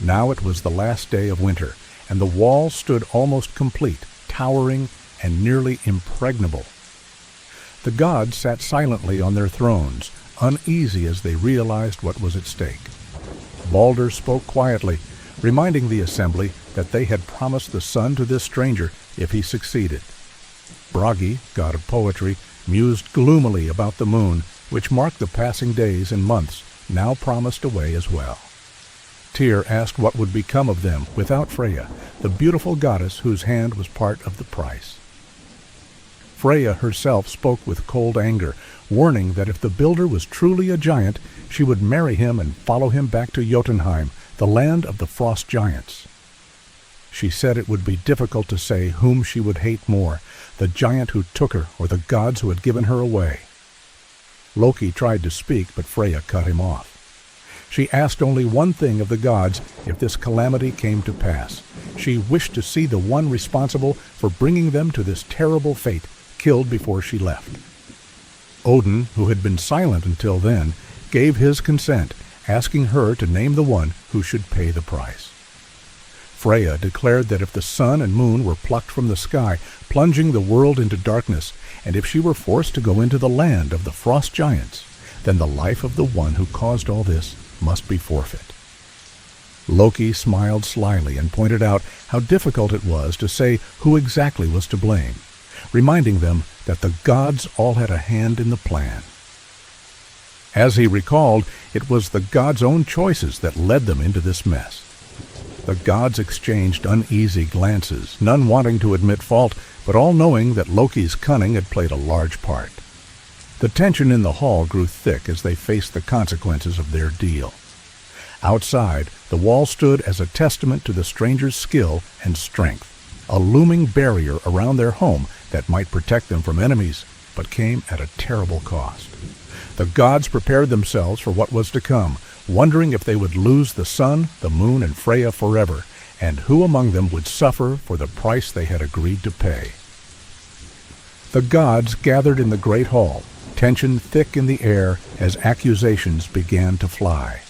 Now it was the last day of winter, and the wall stood almost complete, towering, and nearly impregnable. The gods sat silently on their thrones, uneasy as they realized what was at stake. Balder spoke quietly, reminding the assembly that they had promised the sun to this stranger if he succeeded. Bragi, god of poetry, mused gloomily about the moon, which marked the passing days and months, now promised away as well. Tyr asked what would become of them without Freya, the beautiful goddess whose hand was part of the price. Freya herself spoke with cold anger, warning that if the builder was truly a giant, she would marry him and follow him back to Jotunheim, the land of the frost giants. She said it would be difficult to say whom she would hate more, the giant who took her or the gods who had given her away. Loki tried to speak, but Freya cut him off. She asked only one thing of the gods if this calamity came to pass. She wished to see the one responsible for bringing them to this terrible fate, killed before she left. Odin, who had been silent until then, gave his consent, asking her to name the one who should pay the price. Freya declared that if the sun and moon were plucked from the sky, plunging the world into darkness, and if she were forced to go into the land of the frost giants, then the life of the one who caused all this must be forfeit. Loki smiled slyly and pointed out how difficult it was to say who exactly was to blame, reminding them that the gods all had a hand in the plan. As he recalled, it was the gods' own choices that led them into this mess. The gods exchanged uneasy glances, none wanting to admit fault, but all knowing that Loki's cunning had played a large part. The tension in the hall grew thick as they faced the consequences of their deal. Outside, the wall stood as a testament to the stranger's skill and strength, a looming barrier around their home that might protect them from enemies, but came at a terrible cost. The gods prepared themselves for what was to come, wondering if they would lose the sun, the moon, and Freya forever, and who among them would suffer for the price they had agreed to pay. The gods gathered in the great hall, tension thick in the air as accusations began to fly.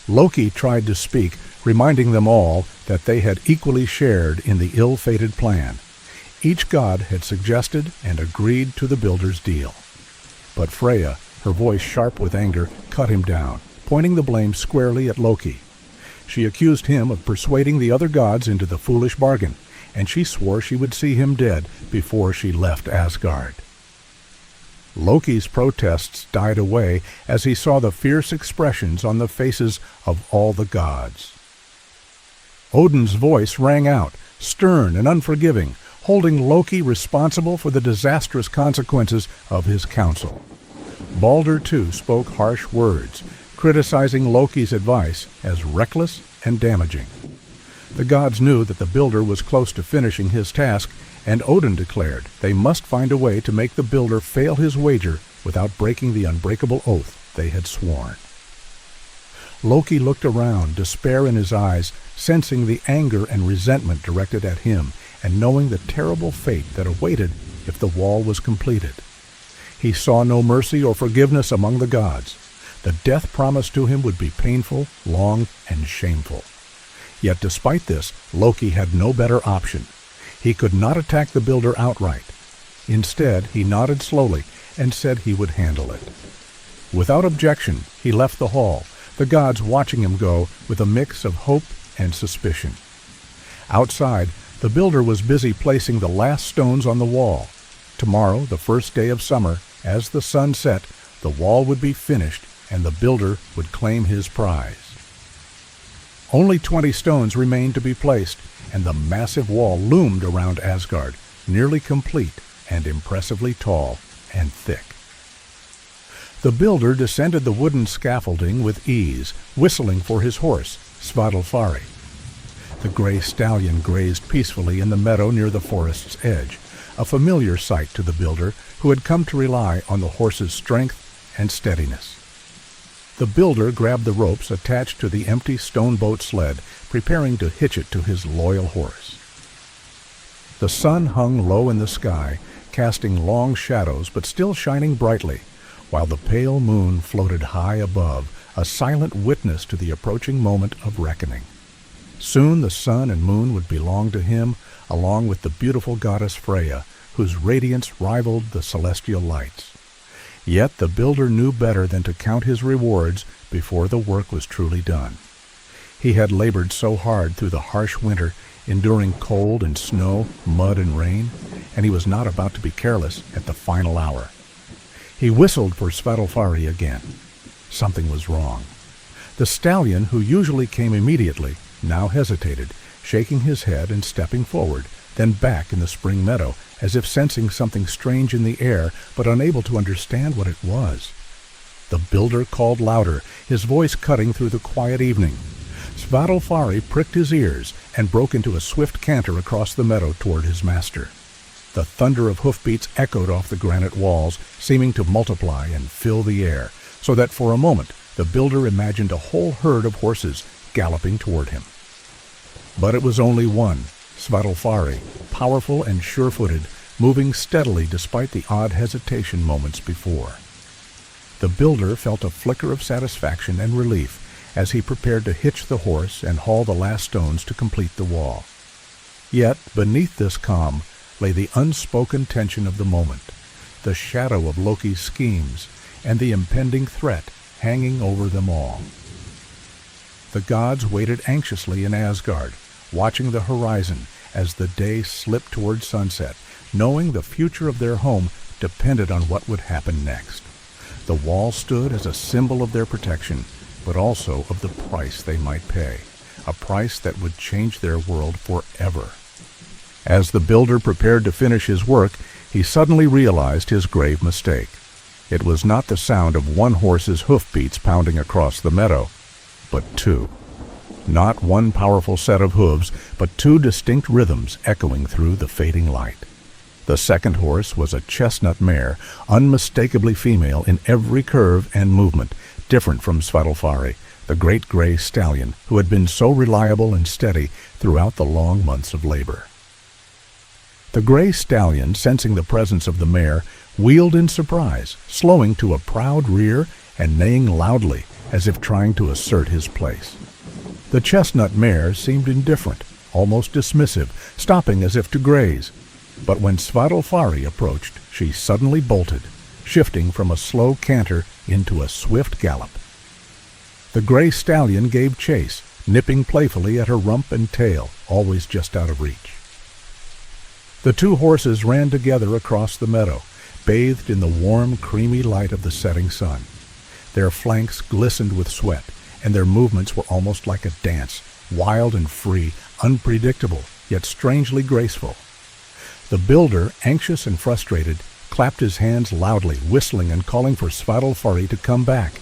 Loki tried to speak, reminding them all that they had equally shared in the ill-fated plan. Each god had suggested and agreed to the builder's deal. But Freya, her voice sharp with anger, cut him down, pointing the blame squarely at Loki. She accused him of persuading the other gods into the foolish bargain, and she swore she would see him dead before she left Asgard. Loki's protests died away as he saw the fierce expressions on the faces of all the gods. Odin's voice rang out, stern and unforgiving, holding Loki responsible for the disastrous consequences of his counsel. Balder, too, spoke harsh words, criticizing Loki's advice as reckless and damaging. The gods knew that the builder was close to finishing his task, and Odin declared they must find a way to make the builder fail his wager without breaking the unbreakable oath they had sworn. Loki looked around, despair in his eyes, sensing the anger and resentment directed at him, and knowing the terrible fate that awaited if the wall was completed. He saw no mercy or forgiveness among the gods. The death promised to him would be painful, long, and shameful. Yet despite this, Loki had no better option. He could not attack the builder outright. Instead, he nodded slowly and said he would handle it. Without objection, he left the hall, the gods watching him go with a mix of hope and suspicion. Outside, the builder was busy placing the last stones on the wall. Tomorrow, the first day of summer, as the sun set, the wall would be finished and the builder would claim his prize. Only 20 stones remained to be placed, and the massive wall loomed around Asgard, nearly complete and impressively tall and thick. The builder descended the wooden scaffolding with ease, whistling for his horse, Svadilfari. The gray stallion grazed peacefully in the meadow near the forest's edge, a familiar sight to the builder who had come to rely on the horse's strength and steadiness. The builder grabbed the ropes attached to the empty stone boat sled, preparing to hitch it to his loyal horse. The sun hung low in the sky, casting long shadows but still shining brightly, while the pale moon floated high above, a silent witness to the approaching moment of reckoning. Soon the sun and moon would belong to him, along with the beautiful goddess Freya, whose radiance rivaled the celestial lights. Yet the builder knew better than to count his rewards before the work was truly done. He had labored so hard through the harsh winter, enduring cold and snow, mud and rain, and he was not about to be careless at the final hour. He whistled for Svadilfari again. Something was wrong. The stallion, who usually came immediately, now hesitated, shaking his head and stepping forward, then back in the spring meadow, as if sensing something strange in the air, but unable to understand what it was. The builder called louder, his voice cutting through the quiet evening. Svadilfari pricked his ears and broke into a swift canter across the meadow toward his master. The thunder of hoofbeats echoed off the granite walls, seeming to multiply and fill the air, so that for a moment the builder imagined a whole herd of horses galloping toward him. But it was only one, Svadilfari, powerful and sure-footed, moving steadily despite the odd hesitation moments before. The builder felt a flicker of satisfaction and relief as he prepared to hitch the horse and haul the last stones to complete the wall. Yet, beneath this calm, lay the unspoken tension of the moment, the shadow of Loki's schemes, and the impending threat hanging over them all. The gods waited anxiously in Asgard, watching the horizon as the day slipped toward sunset, knowing the future of their home depended on what would happen next. The wall stood as a symbol of their protection, but also of the price they might pay, a price that would change their world forever. As the builder prepared to finish his work, he suddenly realized his grave mistake. It was not the sound of one horse's hoofbeats pounding across the meadow, but two. Not one powerful set of hooves, but two distinct rhythms echoing through the fading light. The second horse was a chestnut mare, unmistakably female in every curve and movement, different from Svadilfari, the great gray stallion who had been so reliable and steady throughout the long months of labor. The gray stallion, sensing the presence of the mare, wheeled in surprise, slowing to a proud rear and neighing loudly as if trying to assert his place. The chestnut mare seemed indifferent, almost dismissive, stopping as if to graze. But when Svadilfari approached, she suddenly bolted, shifting from a slow canter into a swift gallop. The gray stallion gave chase, nipping playfully at her rump and tail, always just out of reach. The two horses ran together across the meadow, bathed in the warm, creamy light of the setting sun. Their flanks glistened with sweat, and their movements were almost like a dance, wild and free, unpredictable, yet strangely graceful. The builder, anxious and frustrated, clapped his hands loudly, whistling and calling for Svadilfari to come back.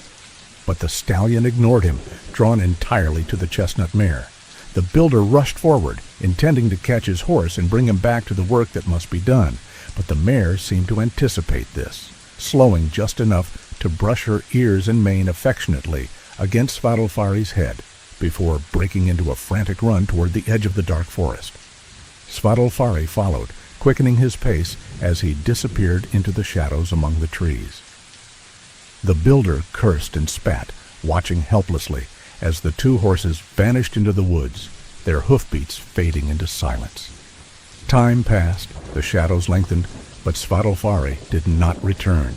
But the stallion ignored him, drawn entirely to the chestnut mare. The builder rushed forward, intending to catch his horse and bring him back to the work that must be done, but the mare seemed to anticipate this, slowing just enough to brush her ears and mane affectionately against Svadilfari's head before breaking into a frantic run toward the edge of the dark forest. Svadilfari followed, quickening his pace as he disappeared into the shadows among the trees. The builder cursed and spat, watching helplessly as the two horses vanished into the woods, their hoofbeats fading into silence. Time passed, the shadows lengthened, but Svadilfari did not return.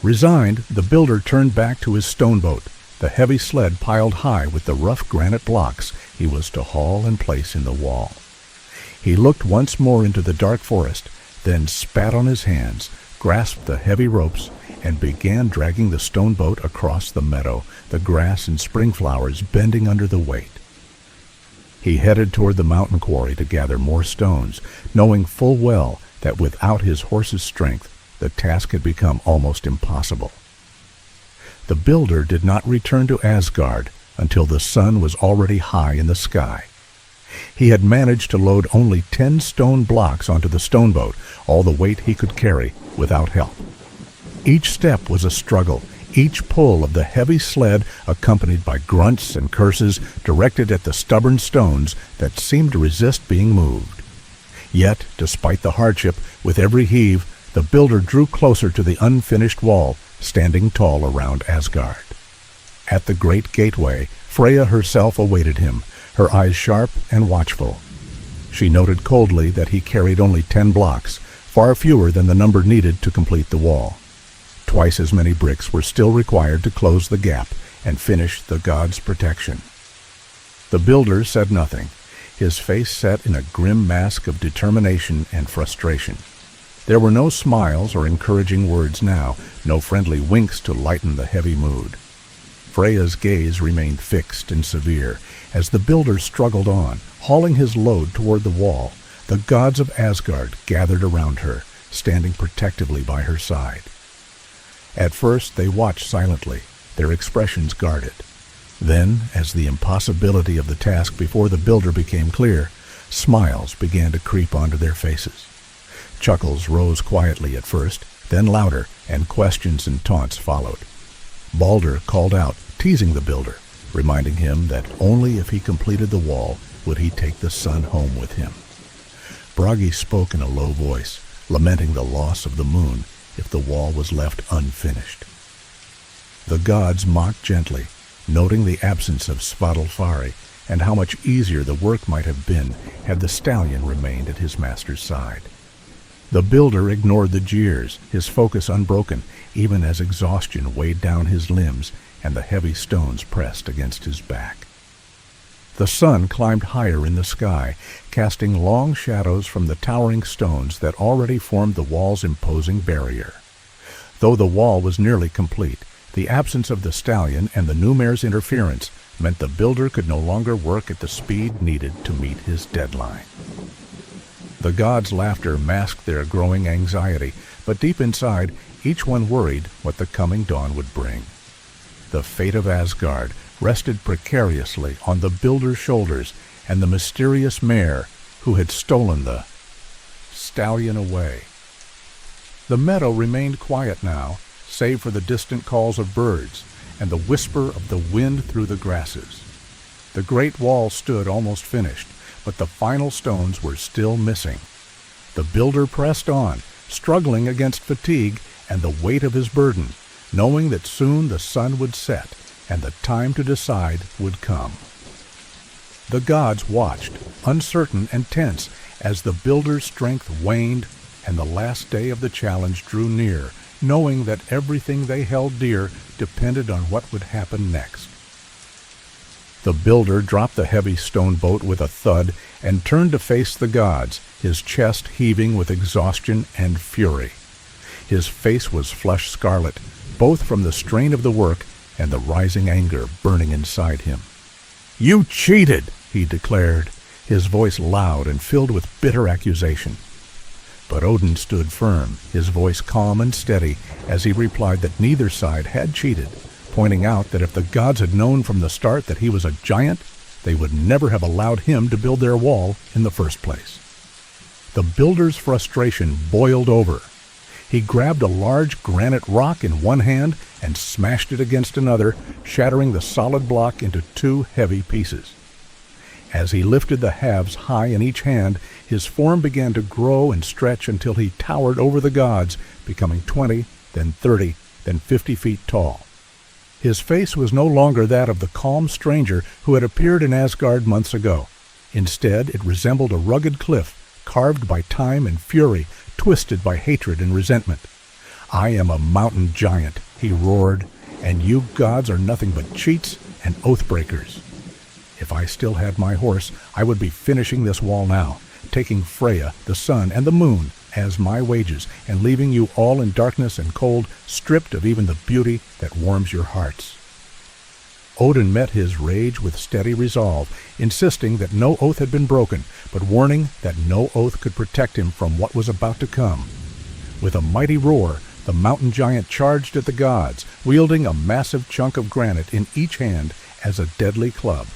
Resigned, the builder turned back to his stone boat, the heavy sled piled high with the rough granite blocks he was to haul and place in the wall. He looked once more into the dark forest, then spat on his hands, grasped the heavy ropes, and began dragging the stone boat across the meadow, the grass and spring flowers bending under the weight. He headed toward the mountain quarry to gather more stones, knowing full well that without his horse's strength, the task had become almost impossible. The builder did not return to Asgard until the sun was already high in the sky. He had managed to load only 10 stone blocks onto the stone boat, all the weight he could carry, without help. Each step was a struggle, each pull of the heavy sled accompanied by grunts and curses directed at the stubborn stones that seemed to resist being moved. Yet, despite the hardship, with every heave, the builder drew closer to the unfinished wall, standing tall around Asgard. At the great gateway, Freya herself awaited him, her eyes sharp and watchful. She noted coldly that he carried only 10 blocks, far fewer than the number needed to complete the wall. Twice as many bricks were still required to close the gap and finish the god's protection. The builder said nothing, his face set in a grim mask of determination and frustration. There were no smiles or encouraging words now, no friendly winks to lighten the heavy mood. Freya's gaze remained fixed and severe as the builder struggled on, hauling his load toward the wall. The gods of Asgard gathered around her, standing protectively by her side. At first they watched silently, their expressions guarded. Then, as the impossibility of the task before the builder became clear, smiles began to creep onto their faces. Chuckles rose quietly at first, then louder, and questions and taunts followed. Balder called out, teasing the builder, reminding him that only if he completed the wall would he take the sun home with him. Bragi spoke in a low voice, lamenting the loss of the moon if the wall was left unfinished. The gods mocked gently, noting the absence of Svadilfari and how much easier the work might have been had the stallion remained at his master's side. The builder ignored the jeers, his focus unbroken, even as exhaustion weighed down his limbs and the heavy stones pressed against his back. The sun climbed higher in the sky, casting long shadows from the towering stones that already formed the wall's imposing barrier. Though the wall was nearly complete, the absence of the stallion and the new mare's interference meant the builder could no longer work at the speed needed to meet his deadline. The gods' laughter masked their growing anxiety, but deep inside, each one worried what the coming dawn would bring. The fate of Asgard rested precariously on the builder's shoulders and the mysterious mare who had stolen the stallion away. The meadow remained quiet now, save for the distant calls of birds and the whisper of the wind through the grasses. The great wall stood almost finished, but the final stones were still missing. The builder pressed on, struggling against fatigue and the weight of his burden, knowing that soon the sun would set and the time to decide would come. The gods watched, uncertain and tense, as the builder's strength waned and the last day of the challenge drew near, knowing that everything they held dear depended on what would happen next. The builder dropped the heavy stone boat with a thud and turned to face the gods, his chest heaving with exhaustion and fury. His face was flush scarlet, both from the strain of the work and the rising anger burning inside him. "You cheated!" he declared, his voice loud and filled with bitter accusation. But Odin stood firm, his voice calm and steady, as he replied that neither side had cheated, pointing out that if the gods had known from the start that he was a giant, they would never have allowed him to build their wall in the first place. The builder's frustration boiled over. He grabbed a large granite rock in one hand and smashed it against another, shattering the solid block into 2 heavy pieces. As he lifted the halves high in each hand, his form began to grow and stretch until he towered over the gods, becoming 20, then 30, then 50 feet tall. His face was no longer that of the calm stranger who had appeared in Asgard months ago. Instead, it resembled a rugged cliff, carved by time and fury, twisted by hatred and resentment. "I am a mountain giant," he roared, "and you gods are nothing but cheats and oath-breakers. If I still had my horse, I would be finishing this wall now, taking Freya, the sun, and the moon as my wages, and leaving you all in darkness and cold, stripped of even the beauty that warms your hearts." Odin met his rage with steady resolve, insisting that no oath had been broken, but warning that no oath could protect him from what was about to come. With a mighty roar, the mountain giant charged at the gods, wielding a massive chunk of granite in each hand as a deadly club.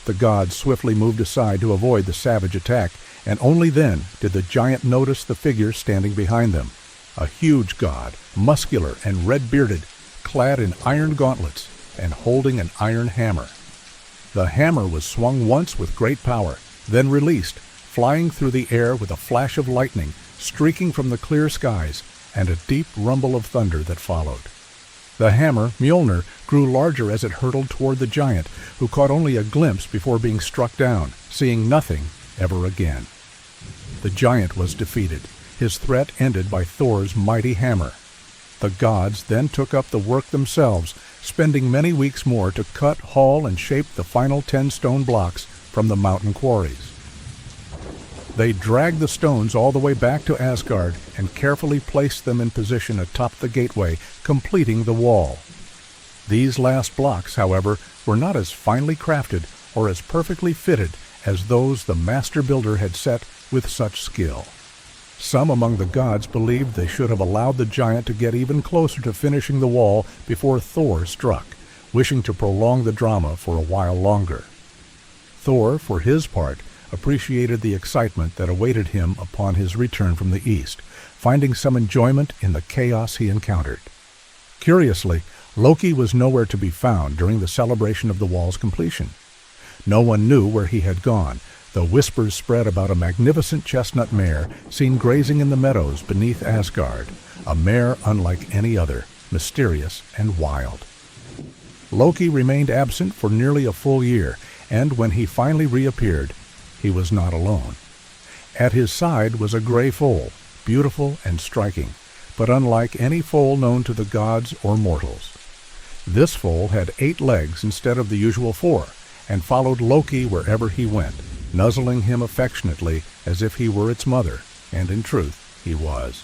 The gods swiftly moved aside to avoid the savage attack, and only then did the giant notice the figure standing behind them. A huge god, muscular and red-bearded, clad in iron gauntlets, and holding an iron hammer. The hammer was swung once with great power, then released, flying through the air with a flash of lightning, streaking from the clear skies, and a deep rumble of thunder that followed. The hammer, Mjolnir, grew larger as it hurtled toward the giant, who caught only a glimpse before being struck down, seeing nothing ever again. The giant was defeated, his threat ended by Thor's mighty hammer. The gods then took up the work themselves, spending many weeks more to cut, haul, and shape the final 10 stone blocks from the mountain quarries. They dragged the stones all the way back to Asgard and carefully placed them in position atop the gateway, completing the wall. These last blocks, however, were not as finely crafted or as perfectly fitted as those the master builder had set with such skill. Some among the gods believed they should have allowed the giant to get even closer to finishing the wall before Thor struck, wishing to prolong the drama for a while longer. Thor, for his part, appreciated the excitement that awaited him upon his return from the east, finding some enjoyment in the chaos he encountered. Curiously, Loki was nowhere to be found during the celebration of the wall's completion. No one knew where he had gone, though whispers spread about a magnificent chestnut mare seen grazing in the meadows beneath Asgard, a mare unlike any other, mysterious and wild. Loki remained absent for nearly a full year, and when he finally reappeared, he was not alone. At his side was a gray foal, beautiful and striking, but unlike any foal known to the gods or mortals. This foal had 8 legs instead of the usual 4, and followed Loki wherever he went, nuzzling him affectionately as if he were its mother, and in truth he was.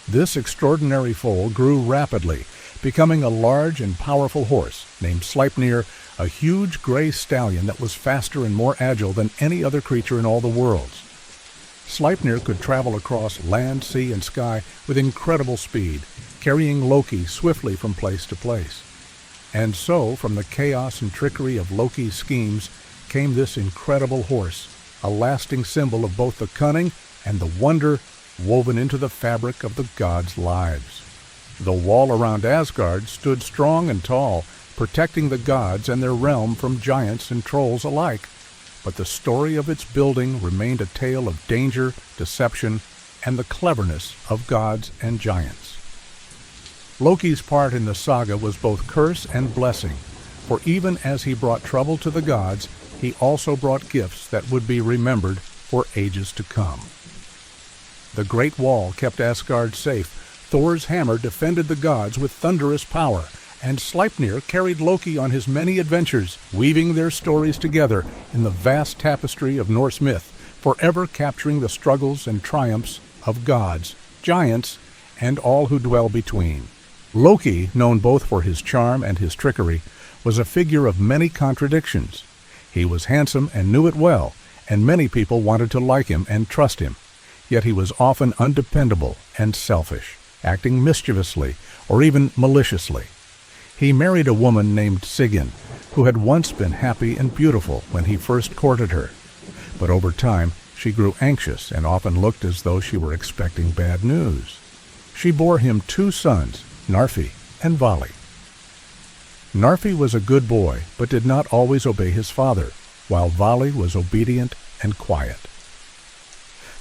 This extraordinary foal grew rapidly, becoming a large and powerful horse named Sleipnir, a huge gray stallion that was faster and more agile than any other creature in all the worlds. Sleipnir could travel across land, sea, and sky with incredible speed, carrying Loki swiftly from place to place. And so, from the chaos and trickery of Loki's schemes, came this incredible horse, a lasting symbol of both the cunning and the wonder woven into the fabric of the gods' lives. The wall around Asgard stood strong and tall, protecting the gods and their realm from giants and trolls alike, but the story of its building remained a tale of danger, deception, and the cleverness of gods and giants. Loki's part in the saga was both curse and blessing, for even as he brought trouble to the gods, he also brought gifts that would be remembered for ages to come. The Great Wall kept Asgard safe, Thor's hammer defended the gods with thunderous power, and Sleipnir carried Loki on his many adventures, weaving their stories together in the vast tapestry of Norse myth, forever capturing the struggles and triumphs of gods, giants, and all who dwell between. Loki, known both for his charm and his trickery, was a figure of many contradictions. He was handsome and knew it well, and many people wanted to like him and trust him. Yet he was often undependable and selfish, acting mischievously or even maliciously. He married a woman named Sigyn, who had once been happy and beautiful when he first courted her. But over time, she grew anxious and often looked as though she were expecting bad news. She bore him 2 sons, Narfi and Vali. Narfi was a good boy, but did not always obey his father, while Vali was obedient and quiet.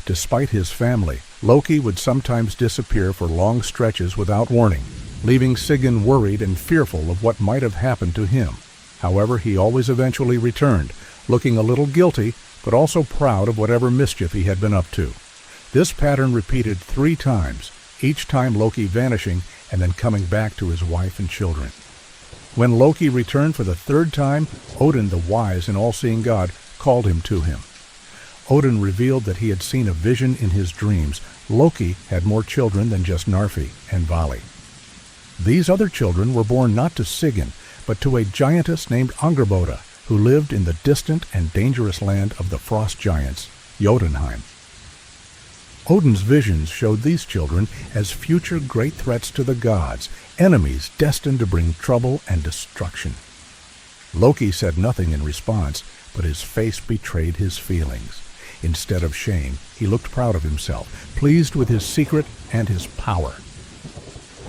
Despite his family, Loki would sometimes disappear for long stretches without warning, leaving Sigyn worried and fearful of what might have happened to him. However, he always eventually returned, looking a little guilty, but also proud of whatever mischief he had been up to. This pattern repeated 3 times, each time Loki vanishing and then coming back to his wife and children. When Loki returned for the 3rd time, Odin, the wise and all-seeing god, called him to him. Odin revealed that he had seen a vision in his dreams. Loki had more children than just Narfi and Vali. These other children were born not to Sigyn, but to a giantess named Angrboda, who lived in the distant and dangerous land of the frost giants, Jotunheim. Odin's visions showed these children as future great threats to the gods, enemies destined to bring trouble and destruction. Loki said nothing in response, but his face betrayed his feelings. Instead of shame, he looked proud of himself, pleased with his secret and his power.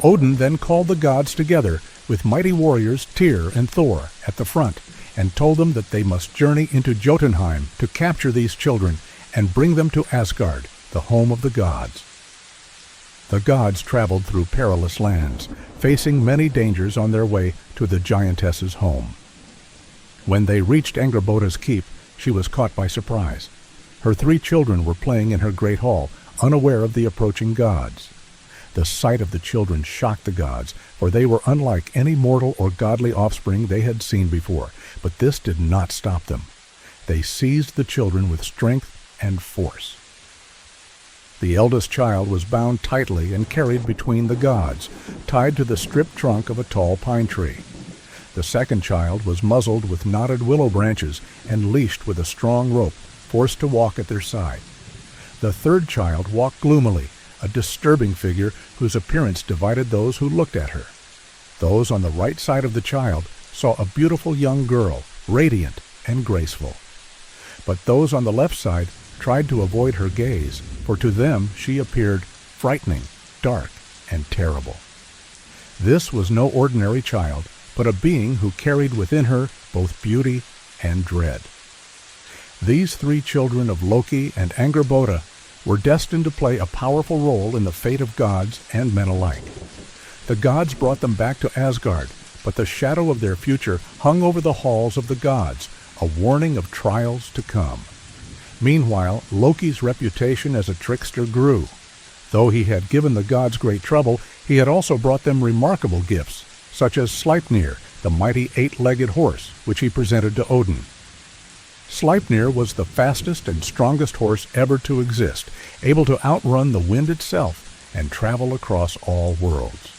Odin then called the gods together, with mighty warriors Tyr and Thor at the front, and told them that they must journey into Jotunheim to capture these children and bring them to Asgard, the home of the gods. The gods traveled through perilous lands, facing many dangers on their way to the giantess's home. When they reached Angrboda's keep, she was caught by surprise. Her 3 children were playing in her great hall, unaware of the approaching gods. The sight of the children shocked the gods, for they were unlike any mortal or godly offspring they had seen before, but this did not stop them. They seized the children with strength and force. The eldest child was bound tightly and carried between the gods, tied to the stripped trunk of a tall pine tree. The second child was muzzled with knotted willow branches and leashed with a strong rope, forced to walk at their side. The third child walked gloomily, a disturbing figure whose appearance divided those who looked at her. Those on the right side of the child saw a beautiful young girl, radiant and graceful. But those on the left side tried to avoid her gaze, for to them she appeared frightening, dark, and terrible. This was no ordinary child, but a being who carried within her both beauty and dread. These 3 children of Loki and Angrboda were destined to play a powerful role in the fate of gods and men alike. The gods brought them back to Asgard, but the shadow of their future hung over the halls of the gods, a warning of trials to come. Meanwhile, Loki's reputation as a trickster grew. Though he had given the gods great trouble, he had also brought them remarkable gifts, such as Sleipnir, the mighty 8-legged horse, which he presented to Odin. Sleipnir was the fastest and strongest horse ever to exist, able to outrun the wind itself and travel across all worlds.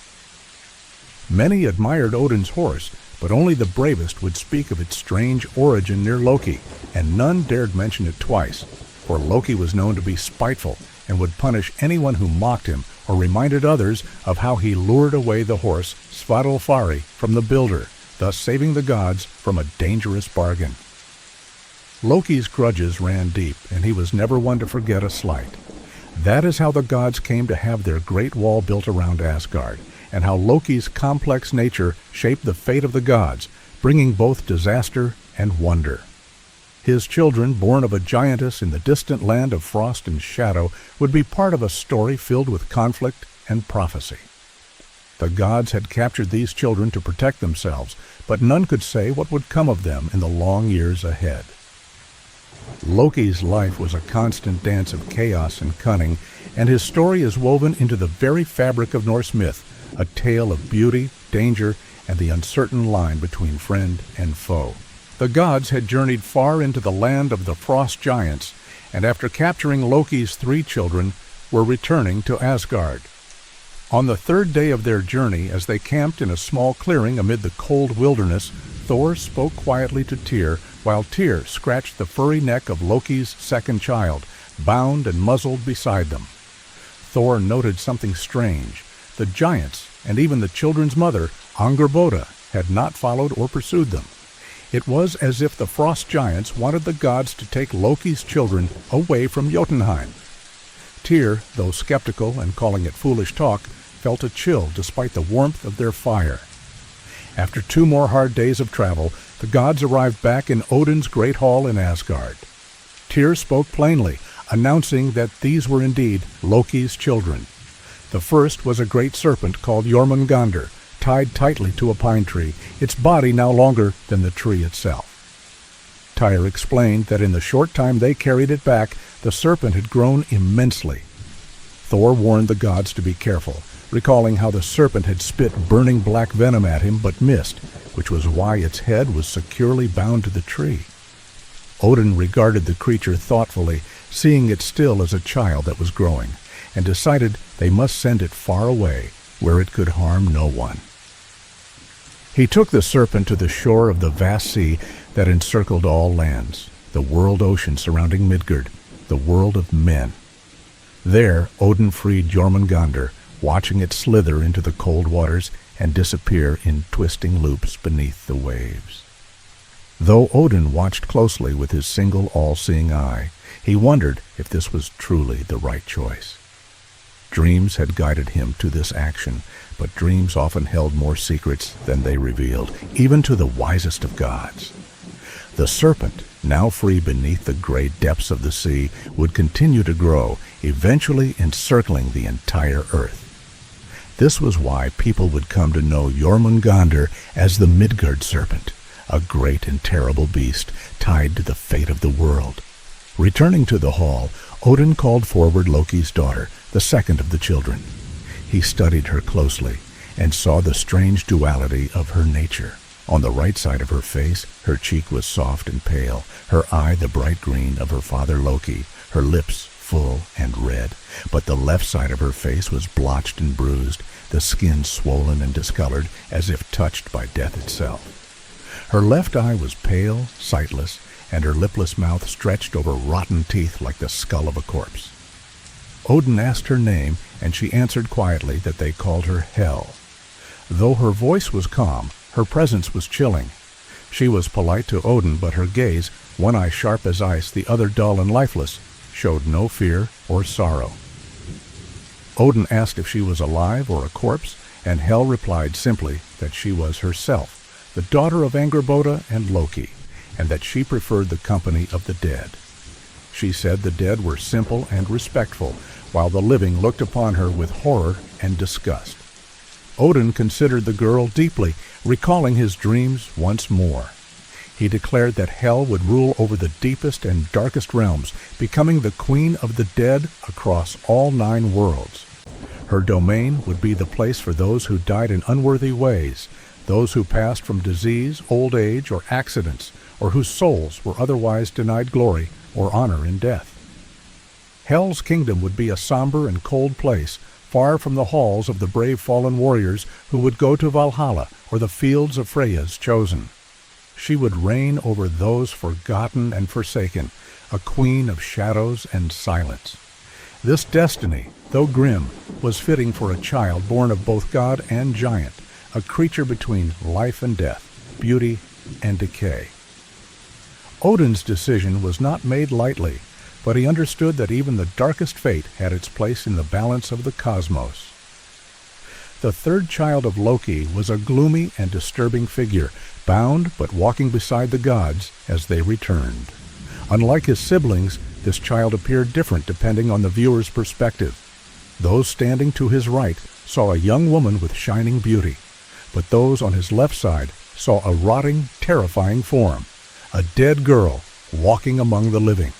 Many admired Odin's horse, but only the bravest would speak of its strange origin near Loki, and none dared mention it twice, for Loki was known to be spiteful and would punish anyone who mocked him or reminded others of how he lured away the horse Svadilfari from the builder, thus saving the gods from a dangerous bargain. Loki's grudges ran deep, and he was never one to forget a slight. That is how the gods came to have their great wall built around Asgard, and how Loki's complex nature shaped the fate of the gods, bringing both disaster and wonder. His children, born of a giantess in the distant land of frost and shadow, would be part of a story filled with conflict and prophecy. The gods had captured these children to protect themselves, but none could say what would come of them in the long years ahead. Loki's life was a constant dance of chaos and cunning, and his story is woven into the very fabric of Norse myth, a tale of beauty, danger, and the uncertain line between friend and foe. The gods had journeyed far into the land of the frost giants, and after capturing Loki's 3 children, were returning to Asgard. On the 3rd day of their journey, as they camped in a small clearing amid the cold wilderness, Thor spoke quietly to Tyr, while Tyr scratched the furry neck of Loki's 2nd child, bound and muzzled beside them. Thor noted something strange. The giants, and even the children's mother, Angrboda, had not followed or pursued them. It was as if the frost giants wanted the gods to take Loki's children away from Jotunheim. Tyr, though skeptical and calling it foolish talk, felt a chill despite the warmth of their fire. After 2 more hard days of travel, the gods arrived back in Odin's great hall in Asgard. Tyr spoke plainly, announcing that these were indeed Loki's children. The first was a great serpent called Jormungandr, tied tightly to a pine tree, its body now longer than the tree itself. Tyr explained that in the short time they carried it back, the serpent had grown immensely. Thor warned the gods to be careful, recalling how the serpent had spit burning black venom at him but missed, which was why its head was securely bound to the tree. Odin regarded the creature thoughtfully, seeing it still as a child that was growing, and decided they must send it far away, where it could harm no one. He took the serpent to the shore of the vast sea that encircled all lands, the world ocean surrounding Midgard, the world of men. There Odin freed Jormungandr, watching it slither into the cold waters and disappear in twisting loops beneath the waves. Though Odin watched closely with his single all-seeing eye, he wondered if this was truly the right choice. Dreams had guided him to this action, but dreams often held more secrets than they revealed, even to the wisest of gods. The serpent, now free beneath the gray depths of the sea, would continue to grow, eventually encircling the entire earth. This was why people would come to know Jormungandr as the Midgard serpent, a great and terrible beast tied to the fate of the world. Returning to the hall, Odin called forward Loki's daughter, the second of the children. He studied her closely and saw the strange duality of her nature. On the right side of her face, her cheek was soft and pale, her eye the bright green of her father Loki, her lips full and red. But the left side of her face was blotched and bruised, the skin swollen and discolored as if touched by death itself. Her left eye was pale, sightless, and her lipless mouth stretched over rotten teeth like the skull of a corpse. Odin asked her name, and she answered quietly that they called her Hel. Though her voice was calm, her presence was chilling. She was polite to Odin, but her gaze, one eye sharp as ice, the other dull and lifeless, showed no fear or sorrow. Odin asked if she was alive or a corpse, and Hel replied simply that she was herself, the daughter of Angrboda and Loki, and that she preferred the company of the dead. She said the dead were simple and respectful, while the living looked upon her with horror and disgust. Odin considered the girl deeply, recalling his dreams once more. He declared that Hel would rule over the deepest and darkest realms, becoming the queen of the dead across all 9 worlds. Her domain would be the place for those who died in unworthy ways, those who passed from disease, old age, or accidents, or whose souls were otherwise denied glory or honor in death. Hel's kingdom would be a somber and cold place, far from the halls of the brave fallen warriors who would go to Valhalla or the fields of Freya's chosen. She would reign over those forgotten and forsaken, a queen of shadows and silence. This destiny, though grim, was fitting for a child born of both god and giant, a creature between life and death, beauty and decay. Odin's decision was not made lightly, but he understood that even the darkest fate had its place in the balance of the cosmos. The third child of Loki was a gloomy and disturbing figure, bound but walking beside the gods as they returned. Unlike his siblings, this child appeared different depending on the viewer's perspective. Those standing to his right saw a young woman with shining beauty, but those on his left side saw a rotting, terrifying form, a dead girl walking among the living.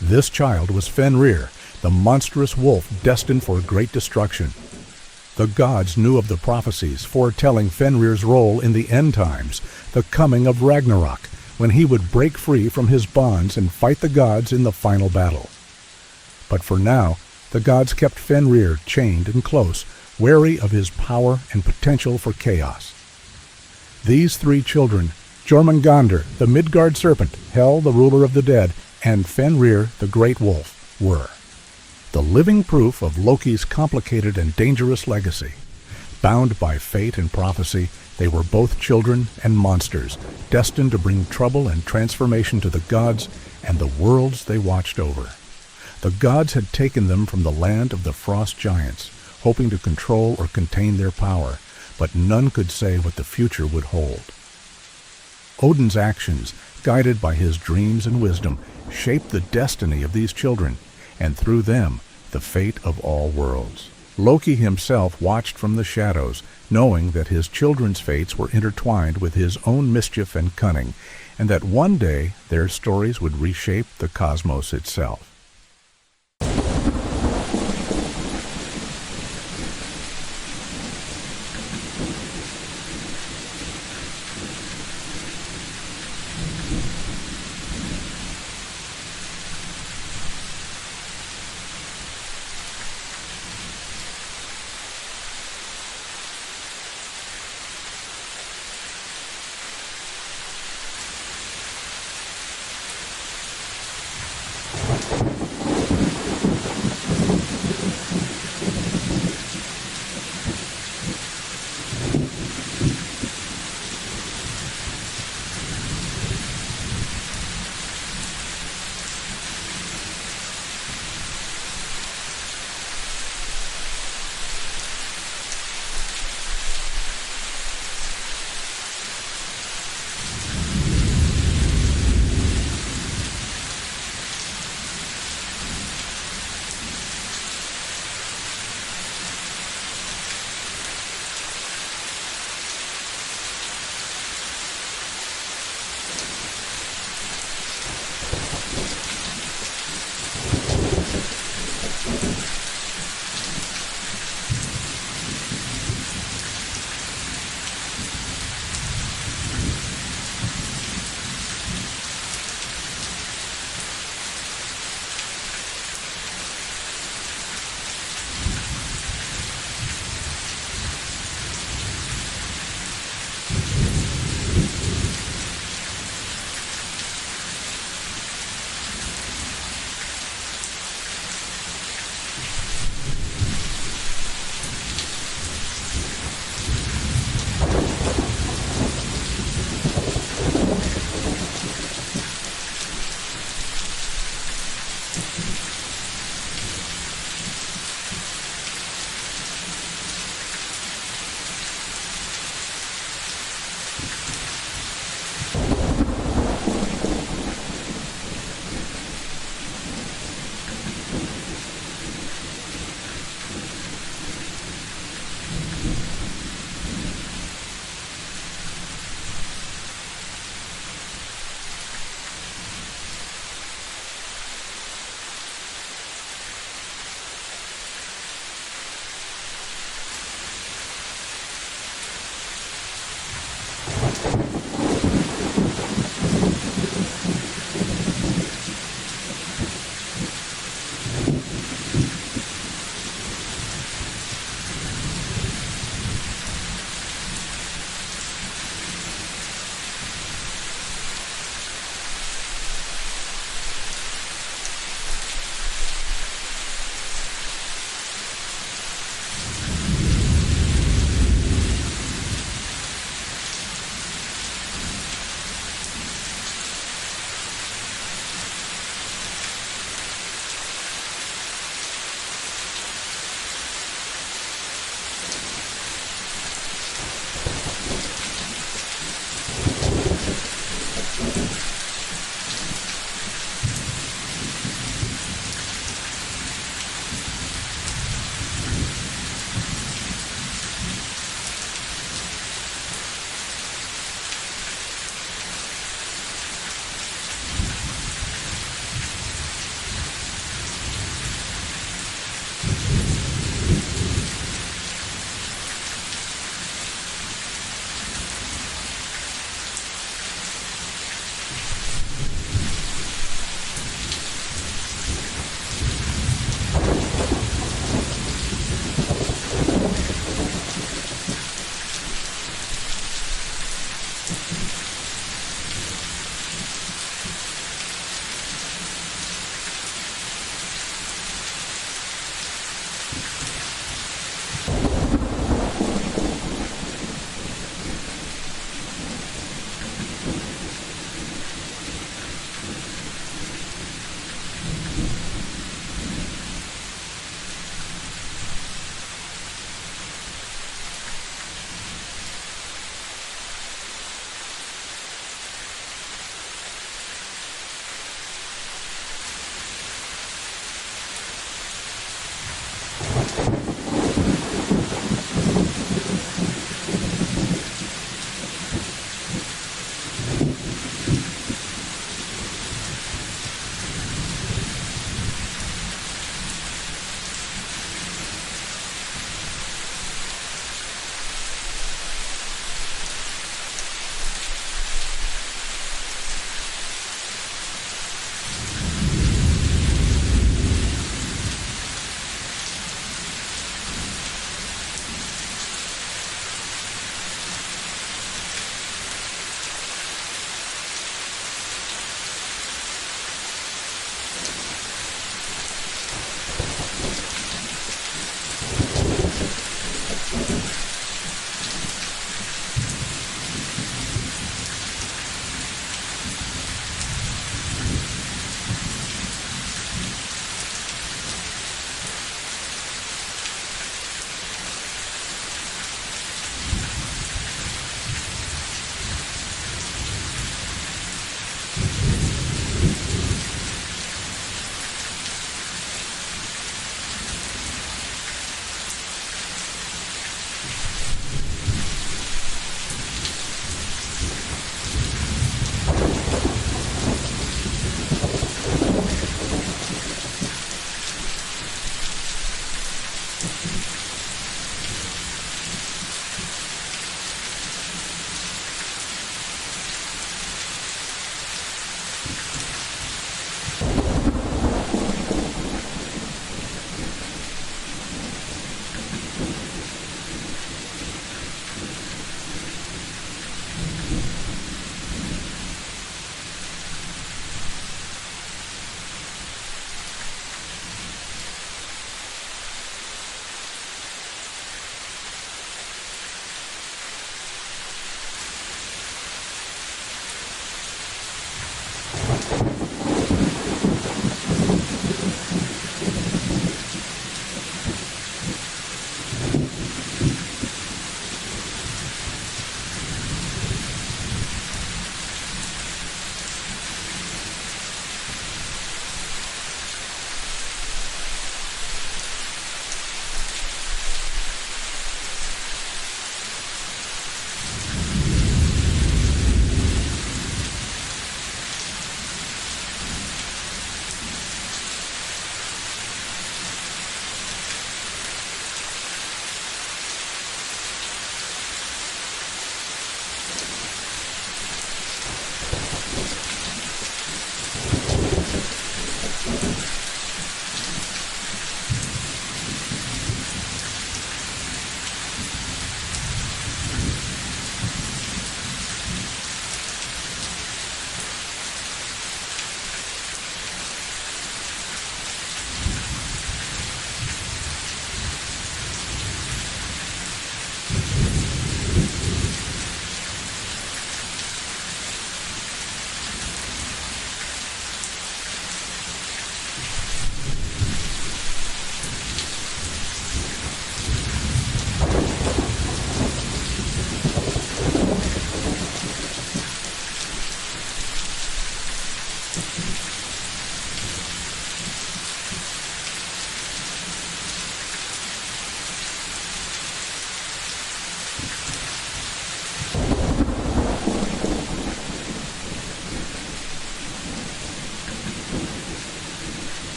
This child was Fenrir, the monstrous wolf destined for great destruction. The gods knew of the prophecies foretelling Fenrir's role in the end times, the coming of Ragnarok, when he would break free from his bonds and fight the gods in the final battle. But for now, the gods kept Fenrir chained and close, wary of his power and potential for chaos. These 3 children, Jormungandr, the Midgard serpent, Hel, the ruler of the dead, and Fenrir, the great wolf, were the living proof of Loki's complicated and dangerous legacy. Bound by fate and prophecy, they were both children and monsters, destined to bring trouble and transformation to the gods and the worlds they watched over. The gods had taken them from the land of the frost giants, hoping to control or contain their power, but none could say what the future would hold. Odin's actions, guided by his dreams and wisdom, shaped the destiny of these children, and through them, the fate of all worlds. Loki himself watched from the shadows, knowing that his children's fates were intertwined with his own mischief and cunning, and that one day their stories would reshape the cosmos itself.